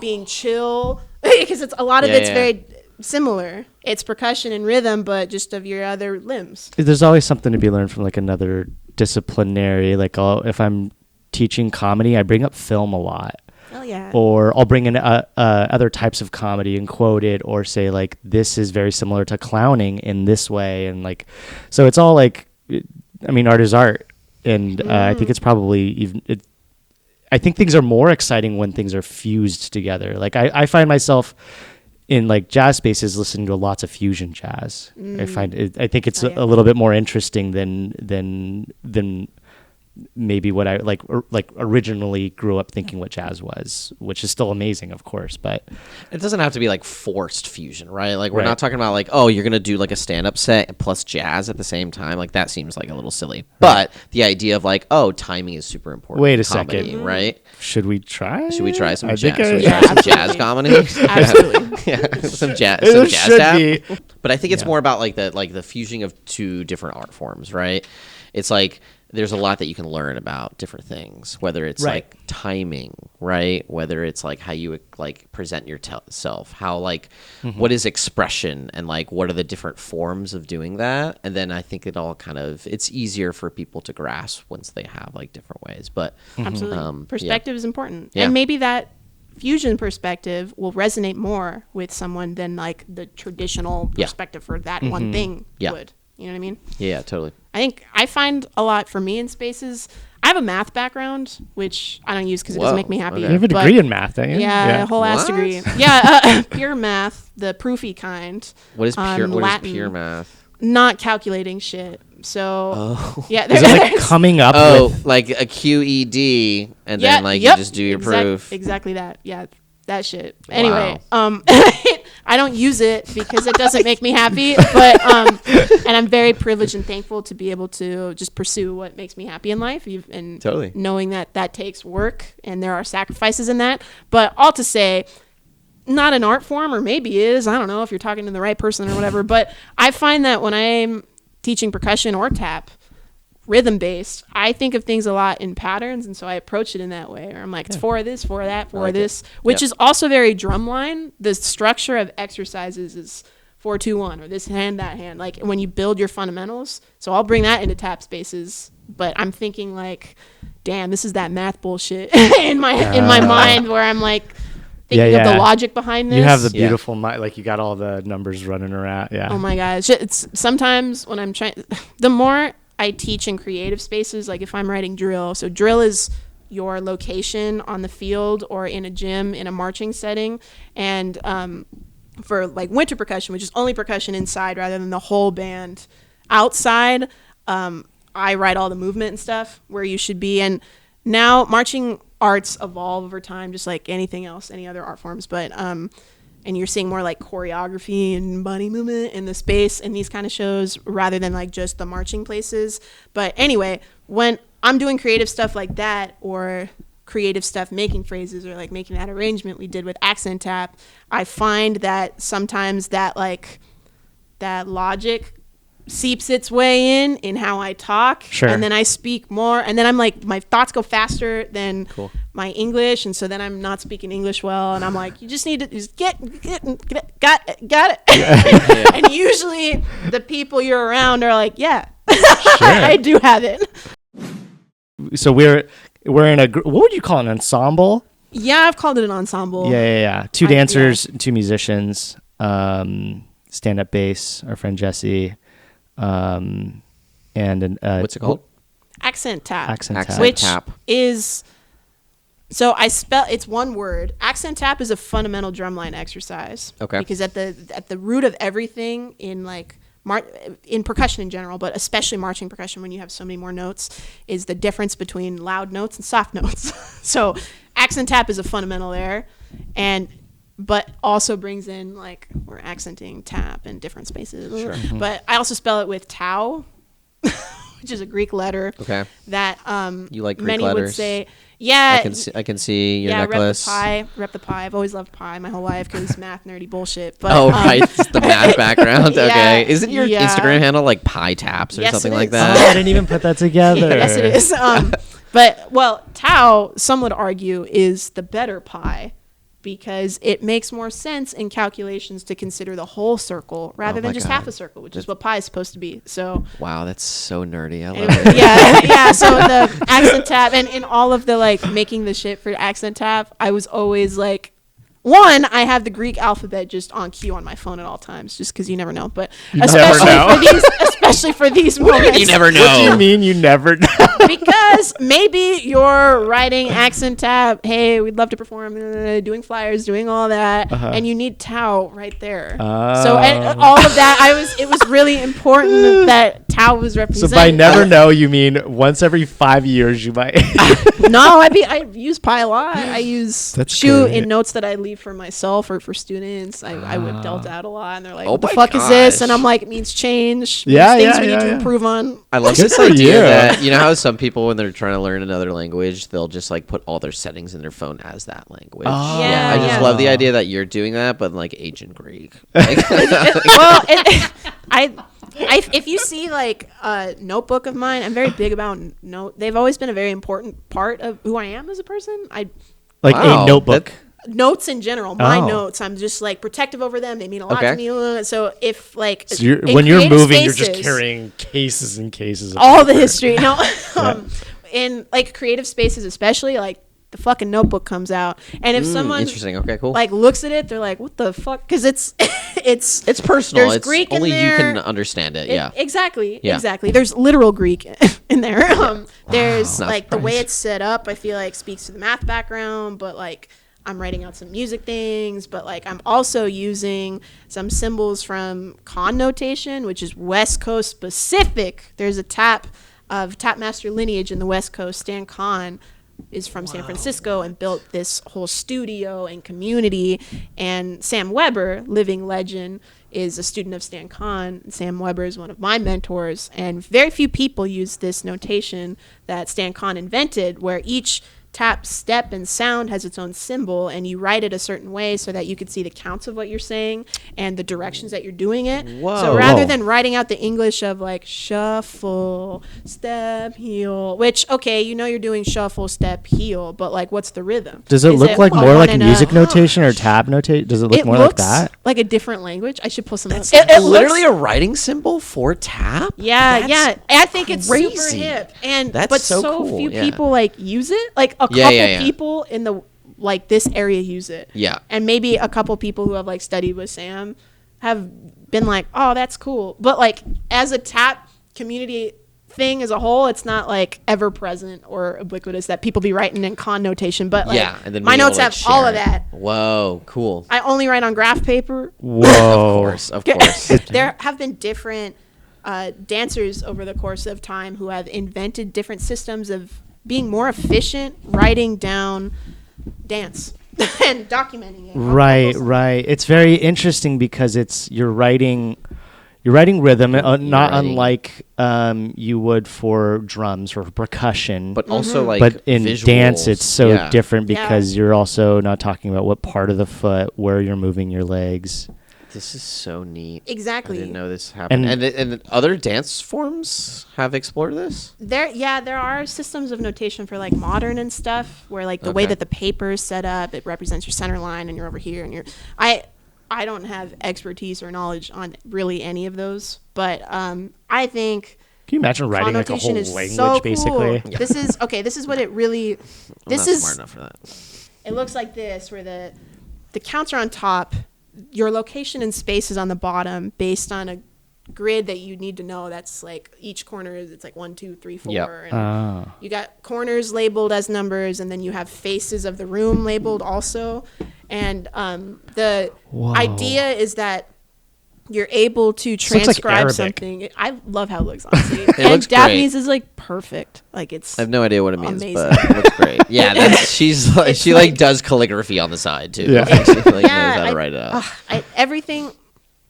being chill, because it's a lot of it's very similar. It's percussion and rhythm, but just of your other limbs. There's always something to be learned from like another disciplinary. Like if I'm teaching comedy, I bring up film a lot. Oh yeah. Or I'll bring in other types of comedy and quote it, or say like this is very similar to clowning in this way, and like so it's all like, I mean, art is art, and I think it's probably even. I think things are more exciting when things are fused together. Like I find myself in like jazz spaces listening to lots of fusion jazz. I think it's a little bit more interesting than maybe what I like originally grew up thinking what jazz was, which is still amazing, of course, but it doesn't have to be like forced fusion, right? Like we're not talking about like, oh, you're gonna do like a stand-up set plus jazz at the same time. Like that seems like a little silly. But the idea of like, oh, timing is super important. Wait a comedy, second, right? Should we try? Should we try some I jazz? think Should we try some jazz comedy? Absolutely. Yeah, some jazz should tap. be. But I think it's more about like the fusion of two different art forms, right? It's like there's a lot that you can learn about different things, whether it's like timing, right? Whether it's like how you like present yourself, how like what is expression, and like what are the different forms of doing that. And then I think it all kind of, it's easier for people to grasp once they have like different ways. But absolutely, perspective is important, Yeah. and maybe that fusion perspective will resonate more with someone than like the traditional perspective for that one thing would. You know what I mean? Yeah, totally. I think I find a lot for me in spaces. I have a math background, which I don't use because it doesn't make me happy. You have a degree in math, don't you? Yeah, a whole ass degree. Yeah, pure math, the proofy kind. What is pure? What Latin, is pure math? Not calculating shit. So yeah, Is it like coming up with like a QED, and then like you just do your proof? Exactly that. Yeah, that shit. Anyway, I don't use it because it doesn't make me happy, but and I'm very privileged and thankful to be able to just pursue what makes me happy in life, and Totally. knowing that takes work and there are sacrifices in that. But all to say, not an art form, or maybe is, I don't know if you're talking to the right person or whatever, but I find that when I'm teaching percussion or tap, rhythm based, I think of things a lot in patterns, and so I approach it in that way. Or I'm like, it's for this, for that, for this, which is also very drumline. The structure of exercises is 4-2-1, or this hand, that hand. Like when you build your fundamentals, so I'll bring that into tap spaces. But I'm thinking like, damn, this is that math bullshit in my mind, where I'm like thinking of the logic behind this. You have the beautiful mind, like you got all the numbers running around. Yeah. Oh my gosh, it's sometimes when I'm trying, the more I teach in creative spaces, like if I'm writing drill. So drill is your location on the field or in a gym in a marching setting. And for like winter percussion, which is only percussion inside rather than the whole band outside, I write all the movement and stuff where you should be. And now marching arts evolve over time, just like anything else, any other art forms. But and you're seeing more like choreography and body movement in the space in these kind of shows rather than like just the marching places. But anyway, when I'm doing creative stuff like that, or creative stuff making phrases, or like making that arrangement we did with accent tap, I find that sometimes that like that logic seeps its way in how I talk. Sure. And then I speak more, and then I'm like, my thoughts go faster than my English, and so then I'm not speaking English well, and I'm like, you just need to just got it. And usually the people you're around are like, yeah, I do have it. So we're in a what would you call an ensemble? Yeah, I've called it an ensemble. Yeah. Two dancers, two musicians, stand-up bass, our friend Jesse, and what's it called? Accent tap. Accent tap. Which is, so it's one word. Accent tap is a fundamental drumline exercise. Okay. Because at the root of everything in like in percussion in general, but especially marching percussion, when you have so many more notes, is the difference between loud notes and soft notes. So accent tap is a fundamental there, but also brings in like we're accenting tap in different spaces. Sure. But I also spell it with tau, which is a Greek letter. Okay. That you like Greek many letters? would say, yeah. I can see your necklace. Rep the pie. I've always loved pie my whole life because math nerdy bullshit. But, right, it's the math background. Okay, Yeah, isn't your Instagram handle like pie taps or Yes, something it like is. that? I didn't even put that together. Yes, it is. But tau, some would argue, is the better pie, because it makes more sense in calculations to consider the whole circle rather than just half a circle, which is what pi is supposed to be. So Wow, that's so nerdy. I love anyway, it. yeah. So the accent tap, and in all of the like making the shit for accent tap, I was always like, one, I have the Greek alphabet just on cue on my phone at all times, just because you never know. But especially for these moments, You never know. What do you mean you never know? because maybe you're writing accent tap. Hey, we'd love to perform, doing flyers, doing all that, and you need tau right there. So and all of that, it was really important that tau was represented. So by never know, you mean once every 5 years you might. No, I use pi a lot. I use That's shoe great. in notes that I leave for myself or for students. I whip delta out a lot, and they're like, Oh "What the my fuck is this?" gosh. And I'm like, "It means change. Yeah, things yeah, we need yeah, to yeah. improve on." I love Good this for idea you. that, you know how some people, when they're trying to learn another language, they'll just like put all their settings in their phone as that language. Oh. Yeah, I just yeah. love the idea that you're doing that, but like ancient Greek. Like, If you see like a notebook of mine, I'm very big about they've always been a very important part of who I am as a person. A notebook. Notes in general, my notes, I'm just like protective over them. They mean a lot to me. So if like when you're moving, you're just carrying cases and cases of all the history. No, in like creative spaces, especially like the fucking notebook comes out, and if someone interesting, okay, cool, like looks at it, they're like, "What the fuck?" Because it's personal. There's it's Greek only in there. You can understand it. Yeah, exactly. Yeah. Exactly. There's literal Greek in there. There's like surprised. the way it's set up. I feel like speaks to the math background, but like I'm writing out some music things, but like I'm also using some symbols from Con notation, which is West Coast specific. There's a tap master lineage in the West Coast. Stan Con is from San Francisco and built this whole studio and community. And Sam Weber, living legend, is a student of Stan Con. Sam Weber is one of my mentors, and very few people use this notation that Stan Con invented, where each tap, step, and sound has its own symbol, and you write it a certain way so that you could see the counts of what you're saying and the directions that you're doing it. Whoa. So rather than writing out the English of like shuffle, step, heel, which, okay, you're doing shuffle, step, heel, but like what's the rhythm? Does it look like a more one like and music notation or tab notation? Does it look more like that? Like a different language. I should pull some up. It literally a writing symbol for tap. Yeah. I think it's super crazy. hip, That's but so cool, few yeah. people like use it. Like a couple people in the like this area use it. Yeah. And maybe a couple people who have like studied with Sam have been like, oh, that's cool. But like as a tap community thing as a whole, it's not like ever present or ubiquitous that people be writing in Con notation. But like and then my notes have all of that. Whoa, cool. I only write on graph paper. Whoa. Of course. There have been different dancers over the course of time who have invented different systems of being more efficient writing down dance and documenting it. Right. It's very interesting because you're writing rhythm, not unlike you would for drums or percussion. But also like but in visuals. dance, it's so different because Yeah. you're also not talking about what part of the foot, where you're moving your legs. This is so neat. Exactly. I didn't know this happened. And other dance forms have explored this? There are systems of notation for like modern and stuff where like the way that the paper is set up, it represents your center line and you're over here and I don't have expertise or knowledge on really any of those, but I think Can you imagine writing like a whole connotation is language so cool. basically? Yeah. This is what it really I'm not smart enough for that. It looks like this, where the counts are on top, your location and space is on the bottom based on a grid that you need to know. That's like each corner it's like 1, 2, 3, 4. Yep. And you got corners labeled as numbers, and then you have faces of the room labeled also. And the idea is that you're able to transcribe something. I love how it looks, honestly. And looks Daphne's great. is like perfect. Like it's I have no idea what it means, amazing. but it looks great. Yeah, she like does calligraphy on the side too. Yeah. Like, she like knows how to write it out. Everything.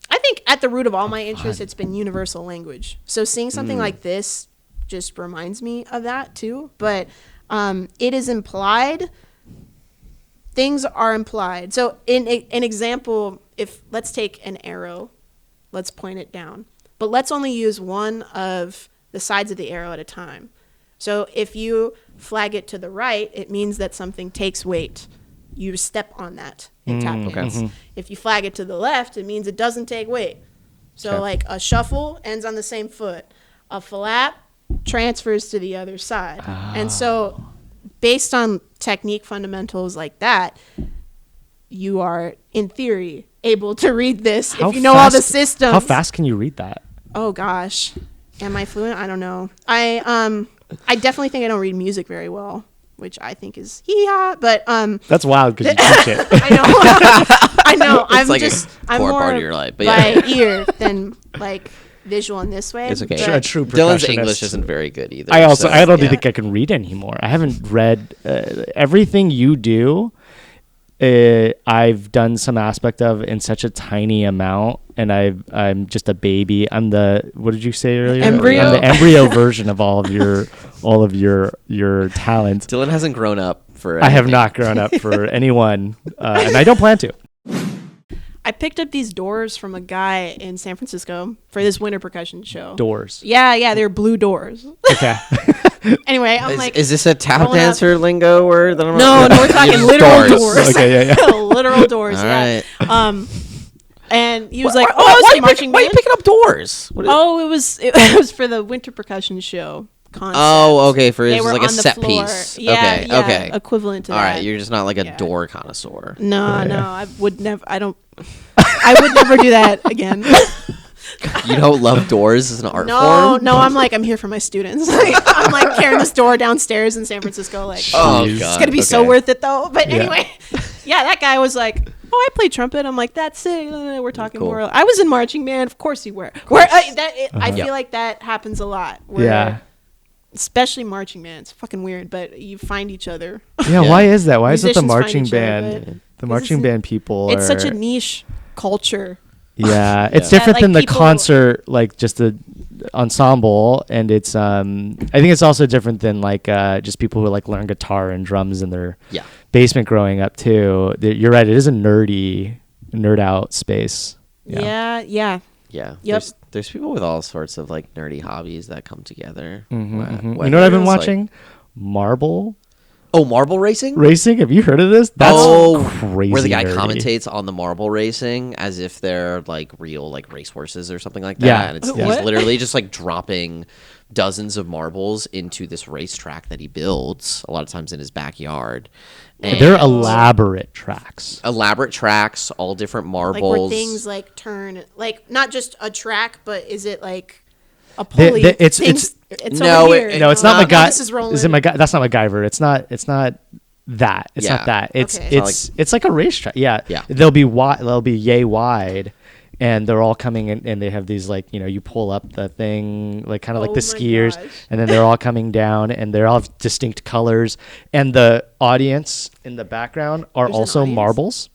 I think at the root of all my interests, it's been universal language. So seeing something like this just reminds me of that too. But it is implied. Things are implied. So in an example, if let's take an arrow, let's point it down, but let's only use one of the sides of the arrow at a time. So if you flag it to the right, it means that something takes weight. You step on that in tap dance. If you flag it to the left, it means it doesn't take weight. So like a shuffle ends on the same foot. A flap transfers to the other side. And so based on technique fundamentals like that, you are, in theory, able to read this if you know all the systems. How fast can you read that? Oh, gosh. Am I fluent? I don't know. I definitely think I don't read music very well, which I think is but That's wild because you teach it. I know. It's I'm core more part of your life, but by ear than like visual in this way. It's okay. but- A true Dylan's percussionist. English isn't very good either. I don't yeah. think I can read anymore. I haven't read everything you do. I've done some aspect of in such a tiny amount, and I'm just a baby. I'm the, what did you say earlier? Embryo. I'm the embryo version of all of your talent. Dylan hasn't grown up for I have anything. not grown up for anyone, and I don't plan to. I picked up these doors from a guy in San Francisco for this winter percussion show. Doors. Yeah, they're blue doors. Okay. Anyway, I'm like, is this a tap rolling up. dancer lingo word? That I'm No, we're talking literal doors. Okay, yeah. Literal doors. All yeah. right. And he was like, why, "Oh, why, it's are a you marching why are you band." picking up doors? It was for the winter percussion show concept. Oh, okay. For They it's were like a on the set floor. piece. Yeah, okay. equivalent to All that. right. You're just not like a Yeah. door connoisseur. No, I would never. I would never do that again. You don't love doors as an art No, form? I'm like, I'm here for my students. I'm like carrying this door downstairs in San Francisco. Like, Oh, Jeez. God. it's gonna be so okay. worth it though. But Yeah. anyway, yeah, that guy was like, "Oh, I play trumpet." I'm like, "That's it." We're talking Cool. more. I was in marching band. Of course you were. I feel like that happens a lot. Where, Yeah. especially marching band. It's fucking weird, but you find each other. Yeah, Yeah. why is that? Why is it the Musicians find marching each other, band? but The marching band people It's such are- a niche culture. Yeah, it's Yeah. different Like than the people- concert, like just the ensemble, and it's I think it's also different than like just people who like learn guitar and drums in their Yeah. basement growing up too. You're right, it is a nerd out space. Yeah. Yeah. Yep. There's people with all sorts of like nerdy hobbies that come together. Mhm, Wh- mhm. You whether know what I've been it's, like- watching? Marble Oh, marble racing? racing. Have you heard of this? That's crazy. Where the guy nerdy. commentates on the marble racing as if they're like real like racehorses or something like that. Yeah. And it's What? he's literally just like dropping dozens of marbles into this racetrack that he builds a lot of times in his backyard. And They're elaborate tracks. elaborate tracks, all different Like marbles. where things like turn, like not just a track, but is it like a The- pulley? it's No, over it- here. No, it's not Oh, MacGyver. this is rolling. Is it MacGyver? That's not MacGyver. It's not that. It's Yeah. not that. It's Okay. it's like a racetrack. Yeah. Yeah. They'll be wide. They'll be yay wide, and they're all coming in, and they have these like you pull up the thing like kind of like Oh the my skiers, gosh. and then they're all coming down, and they're all distinct colors, and the audience in the background are There's an also audience? marbles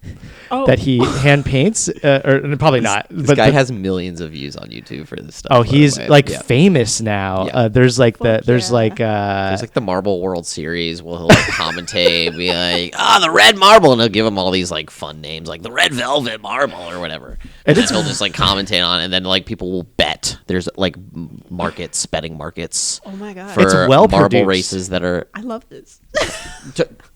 Oh. that he hand paints, or probably not. This guy has millions of views on YouTube for this stuff. Oh, by the he's way. like Yeah. famous now. Yeah. There's like Fuck there's yeah. like There's like the Marble World Series where he'll like commentate, be like, the red marble, and he'll give him all these like fun names, like the red velvet marble or whatever. And then he'll just like commentate on it, and then like people will bet. There's like betting markets Oh my god! for It's well marble produced. races that are I love this.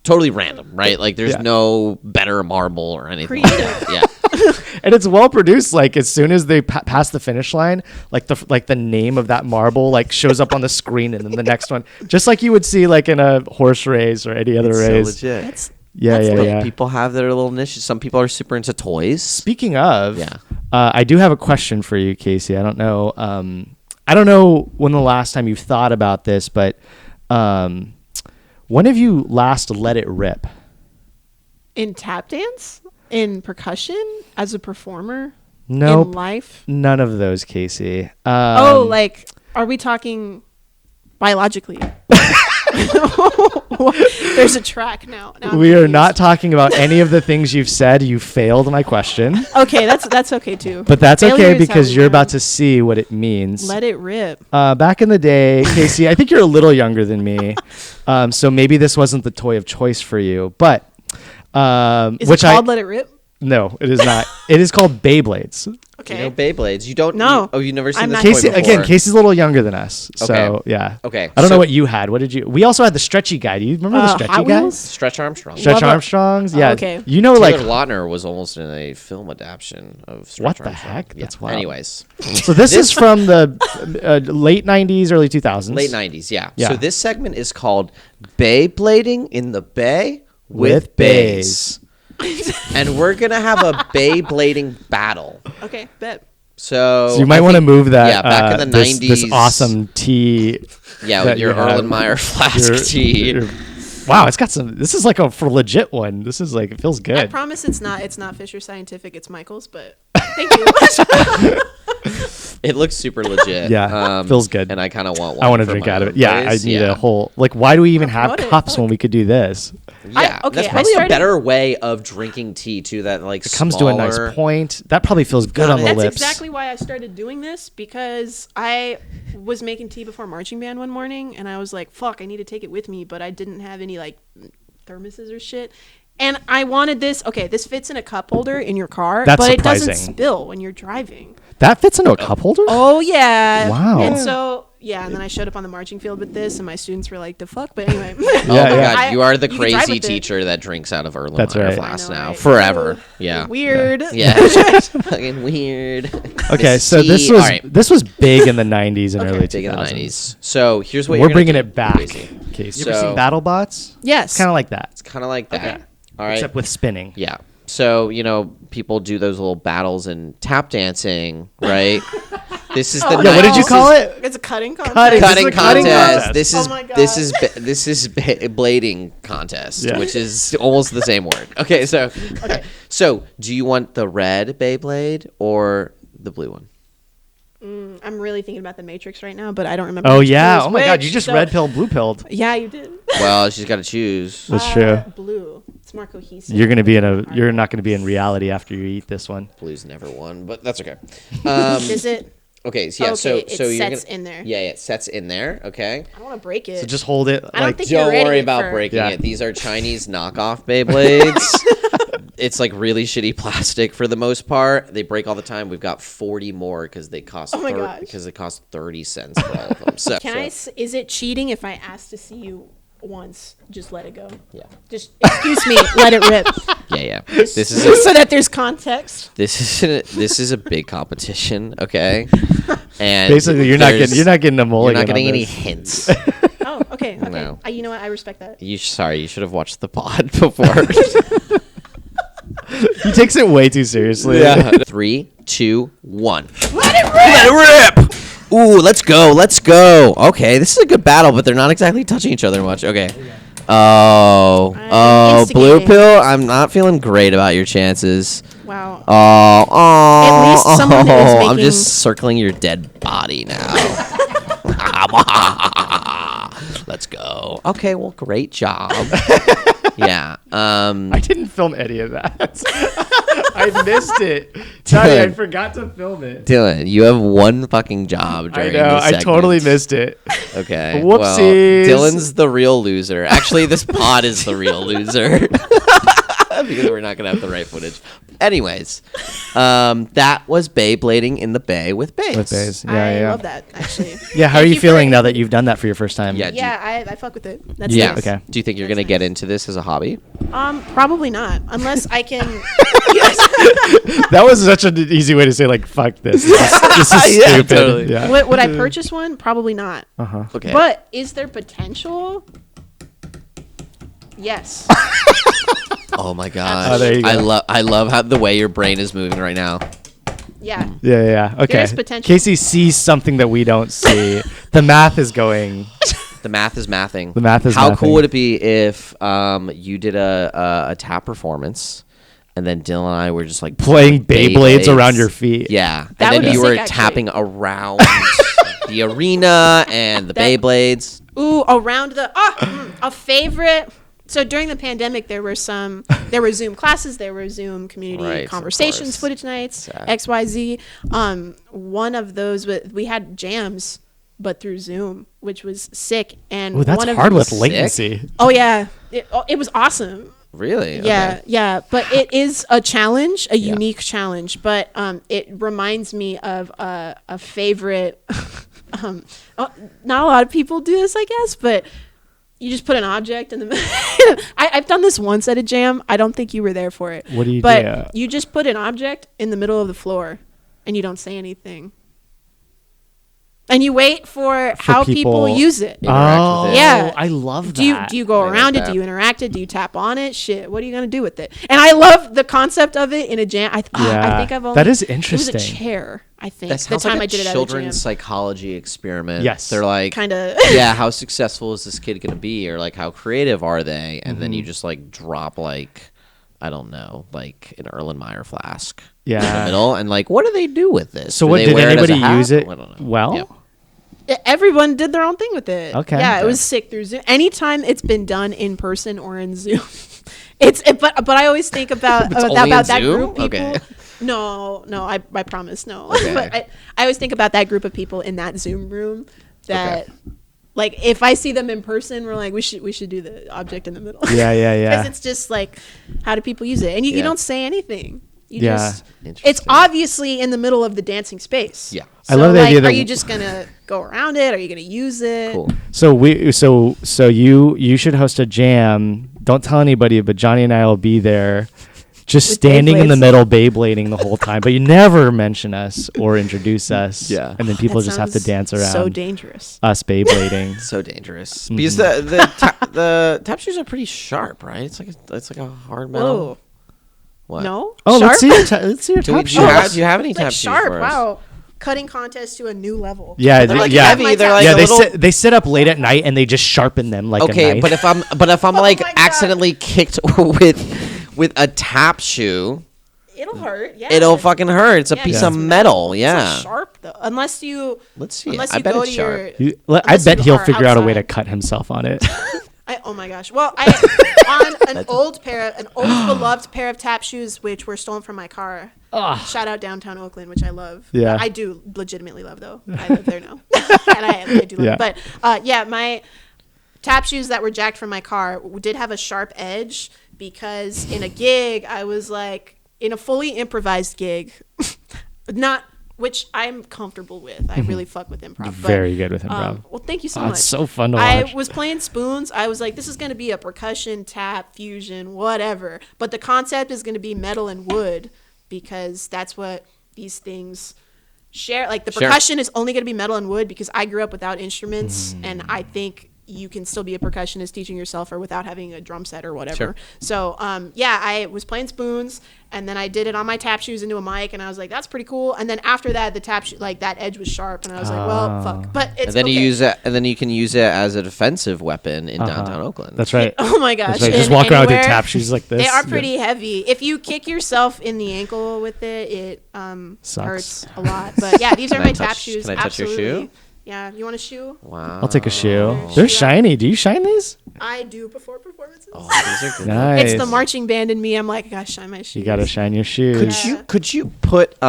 totally random, right? Like there's Yeah. no better marble or anything like that. Yeah. and it's well produced. Like as soon as they pass the finish line, like the name of that marble like shows up on the screen, and then the next one, just like you would see like in a horse race or any other race. legit. That's Yeah, That's yeah, lit. yeah. People have their little niches. Some people are super into toys. Speaking of, Yeah. I do have a question for you, Casey. I don't know. I don't know when the last time you've thought about this, but when have you last let it rip? in tap dance, in percussion, as a performer, Nope. in life. None of those, Casey. Like, are we talking biologically? There's a track now. Now I'm we are confused. not talking about any of the things you've said. You failed my question, Okay, that's okay too. but that's Failure okay is how because we you're learn. about to see what it means. Let it rip. Back in the day, Casey, I think you're a little younger than me, so maybe this wasn't the toy of choice for you. But Is which it called Let It Rip? no, it is not. It is called Beyblades. Okay. You know Beyblades. You don't. No. You've never seen I'm this not- toy Casey, before. again, Casey's a little younger than us, so Okay. yeah. Okay, I don't know so- what you had. What did you? We also had the stretchy guy. Do you remember the stretchy Hot guy? Wheels? Stretch Armstrong. Stretch Love it. Armstrongs. Yeah. okay. You know, like Taylor Lautner was almost in a film adaptation of Stretch What the Armstrong. heck? Yeah. That's wild. Anyways, so. This is from the late '90s, early 2000s. late '90s. Yeah. Yeah. So this segment is called Beyblading in the Bay with bays. and we're gonna have a Beyblading battle. Okay, bet. So, So you might want to move that. Yeah, back in the this 90s. This awesome tea. Yeah, that with your you have. Erlenmeyer flask tea. Wow, it's got some. This is like a for legit one. This is like it feels I good. promise it's not Fisher Scientific. It's Michael's, but thank you. It looks super legit. Yeah, feels good. And I kind of want one. I want to for drink my out of own it. Yeah, place. I need a whole. Like, why do we even have promote it. cups Fuck. when we could do this? Yeah, okay, that's I probably a started- better way of drinking tea too. That like It comes to a nice point. That probably feels good on the That's lips. exactly why I started doing this, because I was making tea before marching band one morning, and I was like, "Fuck, I need to take it with me," but I didn't have any like thermoses or shit. And I wanted this. Okay, this fits in a cup holder in your car, That's but surprising. it doesn't spill when you're driving. That fits into a cup holder? Oh yeah. Wow. And so and then I showed up on the marching field with this, and my students were like, "The fuck?" But anyway. Oh my God, you are the you can drive crazy with it. teacher that drinks out of Erlenmeyer That's right. flask I know, now right? forever. Oh, Yeah. Weird. Yeah. Fucking weird. Okay, so this was big in the 90s and early 2000s. Big in the 90s. So here's what We're you're bringing gonna it back. Casey. Casey. You So- ever seen BattleBots? Yes. It's kind of like that, It's kind of like that. All right. except with spinning. Yeah. So, people do those little battles in tap dancing, right? This is the Yeah, what did you call it? It's a cutting contest. Cutting. cutting This is a cutting contest. contest. This is Oh my God. this is blading contest, Yeah. which is almost the same word. Okay, so do you want the red Beyblade or the blue one? I'm really thinking about the Matrix right now, but I don't remember. Oh which yeah! blue is Oh my God! which, You just so- red pilled, blue pilled. Yeah, you did. Well, she's got to choose. That's true. Blue. It's more cohesive. You're not gonna be in reality after you eat this one. Blue's never won, but that's okay. Is it? Okay, so yeah, Okay, so it you're sets gonna, in there. Yeah, it sets in there. Okay. I don't want to break it. So just hold it. I don't Like think you're Don't ready worry about for- breaking Yeah. it. These are Chinese knockoff Beyblades. It's like really shitty plastic for the most part. They break all the time. We've got 40 more because they cost. Oh my gosh. Because it costs 30 cents for all of them. So Is it cheating if I ask to see you once? Just let it go. Yeah. Just excuse me. Let it rip. Yeah. This is So that there's context. this is a big competition. Okay. And basically, you're not getting a mulligan. You're not getting on any this. hints. Oh, okay. Okay. No. You know what? I respect that. You should have watched the pod before. He takes it way too seriously. 3, 2, 1. Let it rip. Let it rip! Ooh, let's go. Okay, this is a good battle, but they're not exactly touching each other much. Okay. Oh, blue instigating. pill. I'm not feeling great about your chances. Wow. Oh, At least someone is I'm making- just circling your dead body now. Let's go. Okay, well, great job. Yeah. I didn't film any of that. I missed it. Sorry, I forgot to film it. Dylan, you have one fucking job I during know. this I totally segment. missed it. Okay. Whoopsies. Well, Dylan's the real loser. Actually, this pod is the real loser. Because we're not going to have the right footage. Anyways, that was Beyblading in the Bay with Bays. With Bays. Yeah, I yeah. love that, actually. Yeah, how are Thank you for- feeling now that you've done that for your first time? Yeah. Yeah, I fuck with it. That's Yeah. nice. Okay. Do you think you're That's going to get nice. into this as a hobby? Probably not, unless I can. That was such an easy way to say, like, fuck this. This is Yeah, stupid. totally. Yeah. Would I purchase one? Probably not. Okay. But is there potential? Yes. Oh my gosh. Oh, there you go. I love how the way your brain is moving right now. Yeah. Yeah. Okay. There's potential. Casey sees something that we don't see. The math is going. The math is mathing. The math is How mathing. cool would it be if you did a tap performance and then Dylan and I were just like Playing Beyblades around your feet. Yeah. That and would then be you were sick, actually. tapping around the arena and the Beyblades. Ooh, around the a favorite. So during the pandemic, there were Zoom classes, there were Zoom community Right, of conversations, course. footage nights, Sad. XYZ. One of those, we had jams, but through Zoom, which was sick. And Ooh, that's one of hard with those- latency. Oh yeah, it was awesome. Really? Yeah, Okay. yeah, but it is a challenge, a unique challenge. But it reminds me of a favorite. Not a lot of people do this, I guess, but you just put an object in the. I've done this once at a jam. I don't think you were there for it. What do you but do? But you just put an object in the middle of the floor, and you don't say anything. And you wait for how people use it. Interact with it. Yeah. I love Do that. you go I like around it? that. Do you interact it? Do you tap on it? Shit, what are you gonna do with it? And I love the concept of it in a jam. I think I've only. That is It was interesting. a chair. I think That the sounds time like I a did it at a children's jam. psychology experiment. Yes. They're like, Kind of. yeah, how successful is this kid going to be? Or like, how creative are they? And then you Mm-hmm. just like drop like, I don't know, like an Erlenmeyer flask in the Yeah. middle. And like, what do they do with this? So Do what they did wear as a anybody hat? use it I don't know. well? Yeah. Everyone did their own thing with it. Okay. Yeah, Okay. it was sick through Zoom. Anytime it's been done in person or in Zoom, but I always think about It's only in that Zoom? group of people. Okay. No, I promise no. Okay. But I always think about that group of people in that Zoom room that like if I see them in person, we're like, we should do the object in the middle. Yeah. Because it's just like, how do people use it? And you don't say anything. You just, it's Interesting. obviously in the middle of the dancing space. Yeah. So I love the like, idea that are you just gonna go around it? Are you gonna use it? Cool. So you should host a jam. Don't tell anybody, but Johnny and I will be there, just With standing in the Beyblades. middle, Beyblading the whole time. But you never mention us or introduce us. Yeah. And then people That just have to sounds dance around. So dangerous. Us Beyblading. So dangerous Mm-hmm. because the tap shoes are pretty sharp, right? It's like a hard metal. Whoa. What? No. Oh, Sharp? let's see your Do, top do, you have, shoes. do you have any Like tap shoes sharp. for us? Wow. Cutting contest to a new level. Yeah, They're like yeah. heavy. They're like Yeah, a little. they sit up late at night and they just sharpen them like a Okay, knife. but if I'm like my God. accidentally kicked with a tap shoe, It'll hurt. Yeah. it'll fucking hurt. It's a Yeah, piece because of it's metal. It's Yeah. not sharp though. Unless you. Let's see. Unless I you bet go it's to sharp. your. I unless bet you he'll are figure out a way to outside. cut himself on it. Oh my gosh. Well, I on an old beloved pair of tap shoes, which were stolen from my car. Shout out downtown Oakland, which I love. Yeah. I do legitimately love though. I live there now, and I do love Yeah. it. But yeah, my tap shoes that were jacked from my car did have a sharp edge because in a gig I was like in a fully improvised gig, not. Which I'm comfortable with. I really fuck with improv. Very good with improv. Well, thank you so Oh, much. it's so fun to I watch. was playing spoons. I was like, this is going to be a percussion, tap, fusion, whatever. But the concept is going to be metal and wood because that's what these things share. Like the Sure. percussion is only going to be metal and wood because I grew up without instruments, and I think you can still be a percussionist teaching yourself or without having a drum set or whatever. Sure. So yeah, I was playing spoons and then I did it on my tap shoes into a mic and I was like, that's pretty cool. And then after that, the tap like that edge was sharp and I was like, well, fuck. But it's And then okay. you use it, and then you can use it as a defensive weapon in downtown Oakland. That's right. Oh my gosh. That's right. Just And walk around with your anywhere- tap shoes like this. They are Yeah. pretty heavy. If you kick yourself in the ankle with it, it Sucks. hurts a lot. But yeah, these are Can I my touch- tap shoes. can I touch your Absolutely. shoe? Yeah, you want a shoe? Wow. I'll take a shoe. Shoe They're out. shiny. Do you shine these? I do before performances. Oh, these are good. Nice. It's the marching band in me. I'm like, gosh, shine my shoes. You gotta shine your shoes. Could you put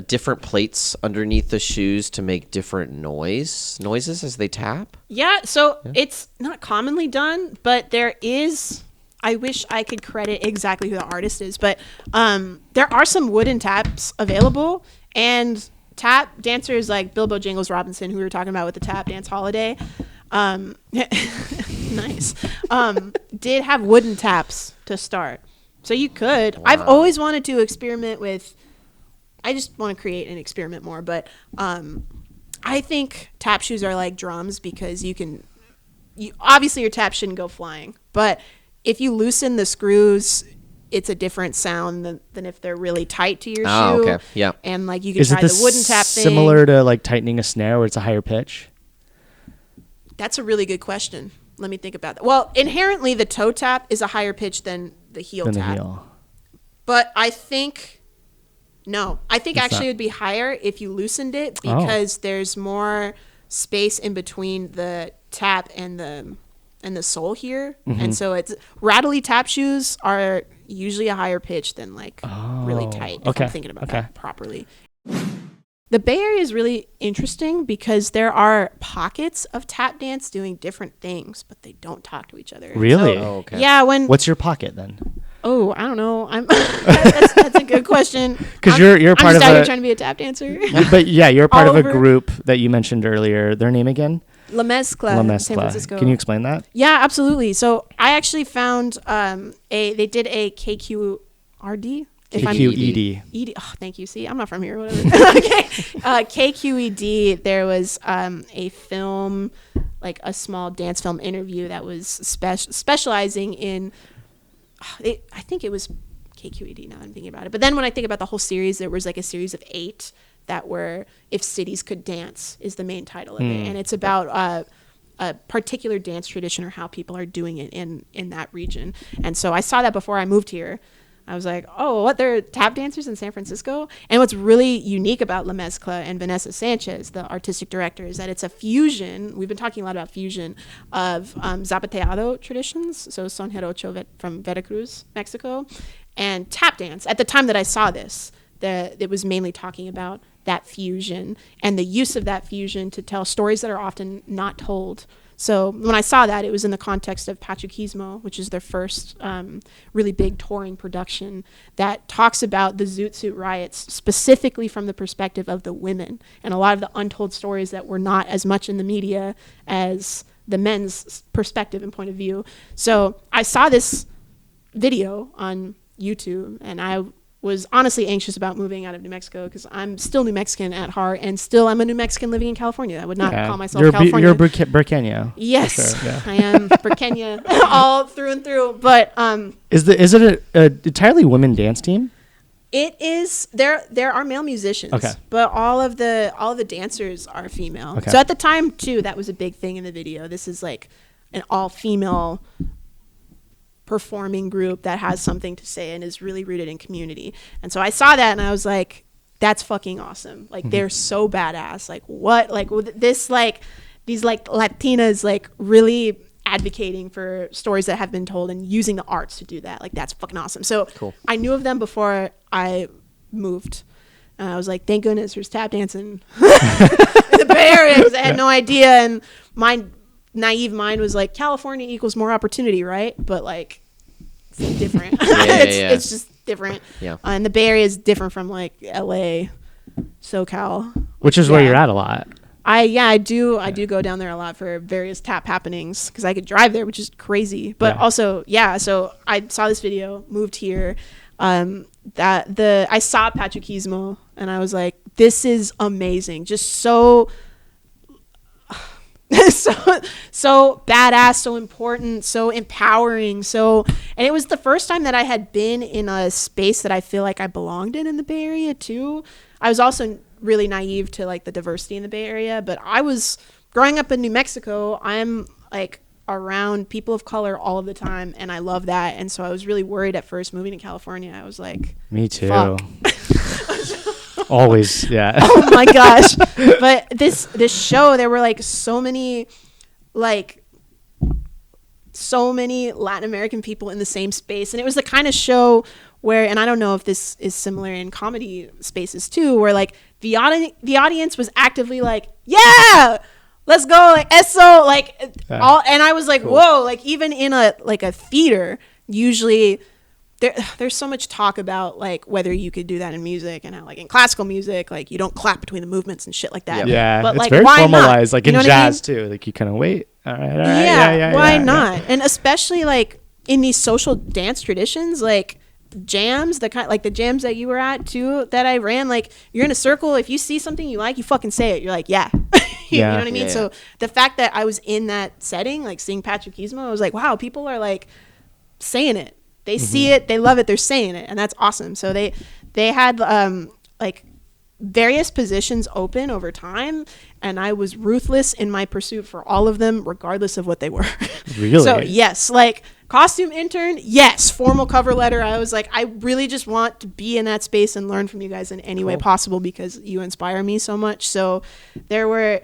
different plates underneath the shoes to make different noises as they tap? Yeah, so it's not commonly done, but there is. I wish I could credit exactly who the artist is, but there are some wooden taps available, and tap dancers like Bilbo Jingles Robinson, who we were talking about with the tap dance holiday, nice, did have wooden taps to start. So you could. I've always wanted to experiment with. I just want to create and experiment more, but I think tap shoes are like drums because you obviously your tap shouldn't go flying, but if you loosen the screws, it's a different sound than if they're really tight to your Oh, shoe. okay. Yeah. And like you can Is try it the wooden tap thing. similar to like tightening a snare where it's a higher pitch? That's a really good question. Let me think about that. Well, inherently the toe tap is a higher pitch than the heel Than the tap. heel. But I think It's actually not- it would be higher if you loosened it Oh. because there's more space in between the tap and the sole here. Mm-hmm. And so it's rattly tap shoes are usually a higher pitch than like really tight if okay, I'm thinking about okay. that properly. The Bay Area is really interesting because there are pockets of tap dance doing different things, but they don't talk to each other. Really? So, Oh, okay. yeah, when What's your pocket then? Oh, I don't know. That's a good question. 'Cause I'm- you're part I'm of just out here a- trying to be a tap dancer. But yeah, you're part of a Oliver. group that you mentioned earlier. Their name again? La Mezcla, La San Mezcla. Francisco. Can you explain that? Yeah, absolutely. So I actually found they did a KQRD. If I'm KQED. ED. Oh, thank you. See, I'm not from here. Whatever. Okay. KQED. There was a film, like a small dance film interview that was specializing in. I think it was KQED. Now that I'm thinking about it. But then when I think about the whole series, there was like a series of 8 that were "If Cities Could Dance" is the main title of it, and it's about a particular dance tradition or how people are doing it in that region. And so I saw that before I moved here. I was like, oh, what? There are tap dancers in San Francisco? And what's really unique about La Mezcla and Vanessa Sanchez, the artistic director, is that it's a fusion. We've been talking a lot about fusion of zapateado traditions, so son jarocho from Veracruz, Mexico, and tap dance. At the time that I saw this, it was mainly talking about that fusion and the use of that fusion to tell stories that are often not told. So when I saw that, it was in the context of Percussion, which is their first really big touring production that talks about the Zoot Suit riots specifically from the perspective of the women and a lot of the untold stories that were not as much in the media as the men's perspective and point of view. So I saw this video on YouTube, and I was honestly anxious about moving out of New Mexico because I'm still New Mexican at heart, and still I'm a New Mexican living in California. I would not call myself California. You're Burkenya. Yes, sure, yeah. I am Burkenya all through and through. But is it a entirely women dance team? It is. There are male musicians, okay, but all of the dancers are female. Okay. So at the time too, that was a big thing in the video. This is like an all female performing group that has something to say and is really rooted in community. And so I saw that and I was like, that's fucking awesome. Like they're so badass. Like what, like this, like these like Latinas like really advocating for stories that have been told and using the arts to do that. Like that's fucking awesome. So cool. I knew of them before I moved. And I was like, thank goodness there's tap dancing in the Bay Area, because I had no idea. And my naive mind was like, California equals more opportunity, right? But like, it's different. It's just different. Yeah. And the Bay Area is different from like LA, SoCal, which is where you're at a lot. I do go down there a lot for various tap happenings because I could drive there, which is crazy. But also, so I saw this video, moved here. I saw Pachuquismo and I was like, this is amazing. Just so badass, so important, so empowering. And it was the first time that I had been in a space that I feel like I belonged in the Bay Area too. I was also really naive to like the diversity in the Bay Area, but I was growing up in New Mexico. I'm like around people of color all of the time, and I love that. And so I was really worried at first moving to California. I was like, me too. Fuck. Always, yeah. Oh my gosh. But this show, there were like so many Latin American people in the same space, and it was the kind of show where, and I don't know if this is similar in comedy spaces too, where like the audience was actively like, yeah, let's go, like eso, like all, and I was like, cool. Whoa, like even in a theater, usually there's so much talk about like whether you could do that in music, and how like in classical music, like you don't clap between the movements and shit like that. Yeah, but it's like very why formalized, not? like in jazz too. Like you kind of wait. All right. Yeah, why not? Yeah. And especially like in these social dance traditions, like jams, the jams that you were at too, that I ran, like you're in a circle. If you see something you like, you fucking say it. You're like, yeah. You know what I mean? Yeah. So the fact that I was in that setting, like seeing Pachuquismo, I was like, wow, people are like saying it. They see it, they love it, they're saying it, and that's awesome. So they had like various positions open over time, and I was ruthless in my pursuit for all of them, regardless of what they were. Really? So yes, like costume intern, yes. Formal cover letter, I was like, I really just want to be in that space and learn from you guys in any way possible because you inspire me so much. So there were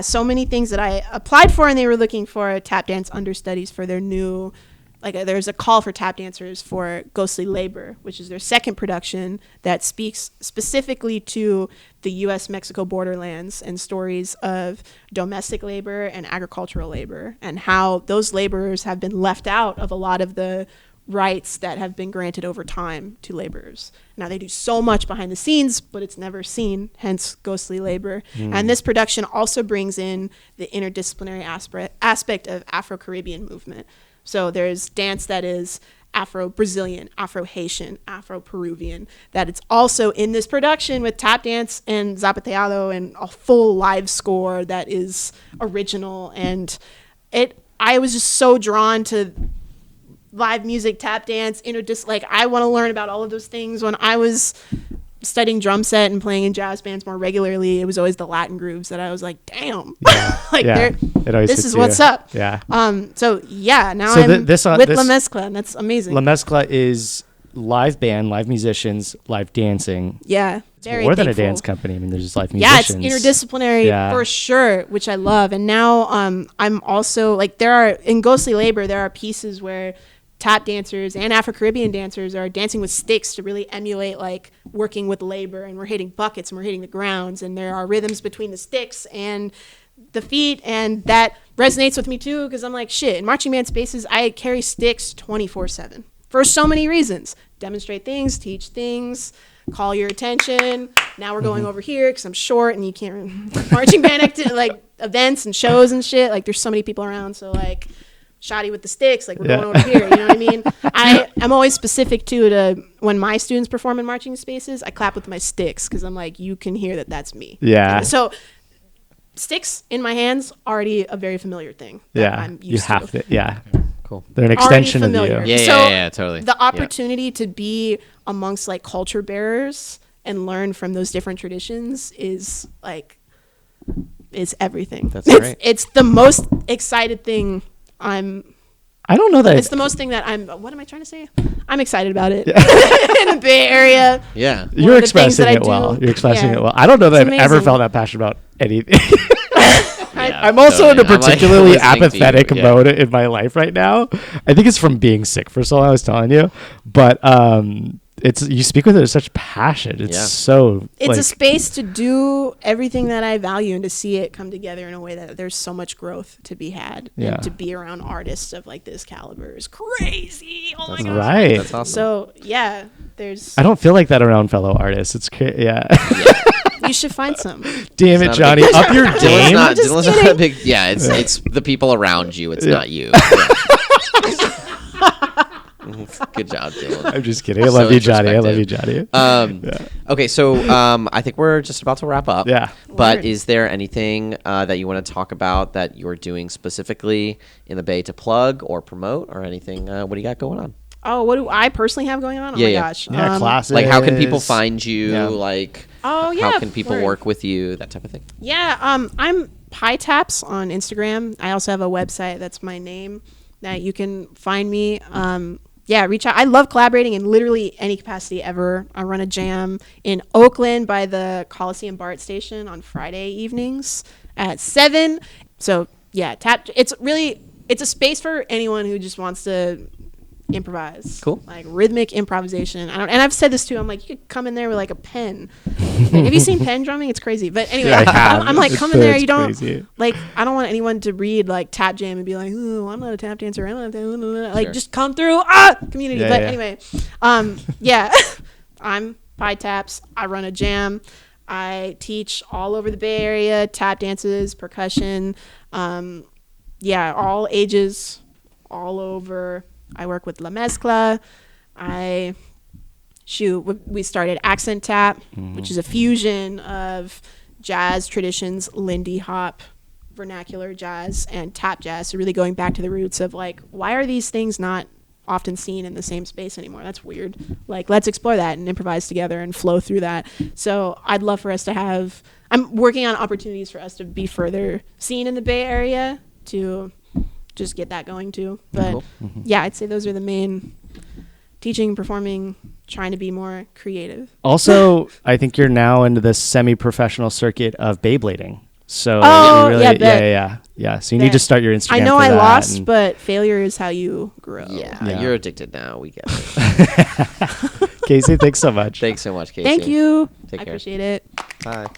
so many things that I applied for, and they were looking for tap dance understudies for their new, there's a call for tap dancers for Ghostly Labor, which is their second production that speaks specifically to the U.S.-Mexico borderlands and stories of domestic labor and agricultural labor, and how those laborers have been left out of a lot of the rights that have been granted over time to laborers. Now, they do so much behind the scenes, but it's never seen, hence Ghostly Labor. And this production also brings in the interdisciplinary aspect of Afro-Caribbean movement. So there's dance that is Afro-Brazilian, Afro-Haitian, Afro-Peruvian, that it's also in this production with tap dance and zapateado and a full live score that is original. And I was just so drawn to live music, tap dance, I want to learn about all of those things. When I was studying drum set and playing in jazz bands more regularly, it was always the Latin grooves that I was like, damn, this is what's up. Yeah. Now so I'm with La Mezcla, and that's amazing. La Mezcla is live band, live musicians, live dancing. Yeah. It's more than a dance company. I mean, there's just live musicians. Yeah, it's interdisciplinary for sure, which I love. And now I'm also like, in Ghostly Labor, there are pieces where tap dancers and Afro-Caribbean dancers are dancing with sticks to really emulate like working with labor, and we're hitting buckets and we're hitting the grounds, and there are rhythms between the sticks and the feet, and that resonates with me too, because I'm like, shit, in marching band spaces I carry sticks 24/7 for so many reasons. Demonstrate things, teach things, call your attention. Now we're going over here because I'm short and you can't marching band like events and shows and shit, like there's so many people around, so like shoddy with the sticks, like we're going over here, you know what I mean? I'm always specific to when my students perform in marching spaces, I clap with my sticks because I'm like, you can hear that that's me. Yeah. So sticks in my hands, already a very familiar thing. I'm used you have to. Yeah. Cool. They're an extension of you. Yeah, totally. The opportunity to be amongst like culture bearers and learn from those different traditions is everything. That's great. It's the most excited thing I don't know that it's the most thing that what am I trying to say? I'm excited about it. In the Bay Area. Yeah. You're expressing it well. You're expressing it well. I don't know that I've ever felt that passionate about anything. I'm also in a particularly apathetic mode in my life right now. I think it's from being sick for so long, I was telling you. But you speak with it with such passion. It's it's a space to do everything that I value and to see it come together in a way that there's so much growth to be had. Yeah. And to be around artists of like this caliber is crazy. Oh my gosh. Right. That's awesome. So I don't feel like that around fellow artists. It's yeah. You should find some. Damn it, Johnny. Up your game. Dylan's not a big, it's the people around you. It's not you. Good job, Dylan. I'm just kidding. I love you, Johnny. I love you, Johnny. Okay, so I think we're just about to wrap up. Yeah. But is there anything that you want to talk about that you're doing specifically in the Bay to plug or promote or anything? What do you got going on? Oh, what do I personally have going on? Oh my gosh. Yeah, classes. Like, how can people find you? Yeah. Like, oh yeah. How can people work with you? That type of thing. Yeah. I'm Pie Taps on Instagram. I also have a website that's my name that you can find me. Reach out. I love collaborating in literally any capacity ever. I run a jam in Oakland by the Coliseum BART station on Friday evenings at 7. So yeah, it's a space for anyone who just wants to improvise. Cool. Like rhythmic improvisation. And I've said this too. I'm like, you could come in there with like a pen. Like, have you seen pen drumming? It's crazy. But anyway, I'm like, come in there. You don't crazy. Like, I don't want anyone to read like tap jam and be like, oh, I'm not a tap dancer. I'm not like, just come through community. But anyway, I'm Pie Taps. I run a jam. I teach all over the Bay Area, tap dances, percussion. All ages, all over. I work with La Mezcla. We started Accent Tap, which is a fusion of jazz traditions, Lindy Hop, vernacular jazz, and tap jazz. So really going back to the roots of like, why are these things not often seen in the same space anymore? That's weird. Like, let's explore that and improvise together and flow through that. So I'd love for us to I'm working on opportunities for us to be further seen in the Bay Area to just get that going too. But cool. I'd say those are the main: teaching, performing, trying to be more creative. Also, I think you're now into the semi-professional circuit of Beyblading. So yeah. So you need to start your Instagram. I know for I that lost, but failure is how you grow. Yeah, you're addicted now. We get it. Casey, thanks so much. Thanks so much, Casey. Thank you. Take care. I appreciate it. Bye.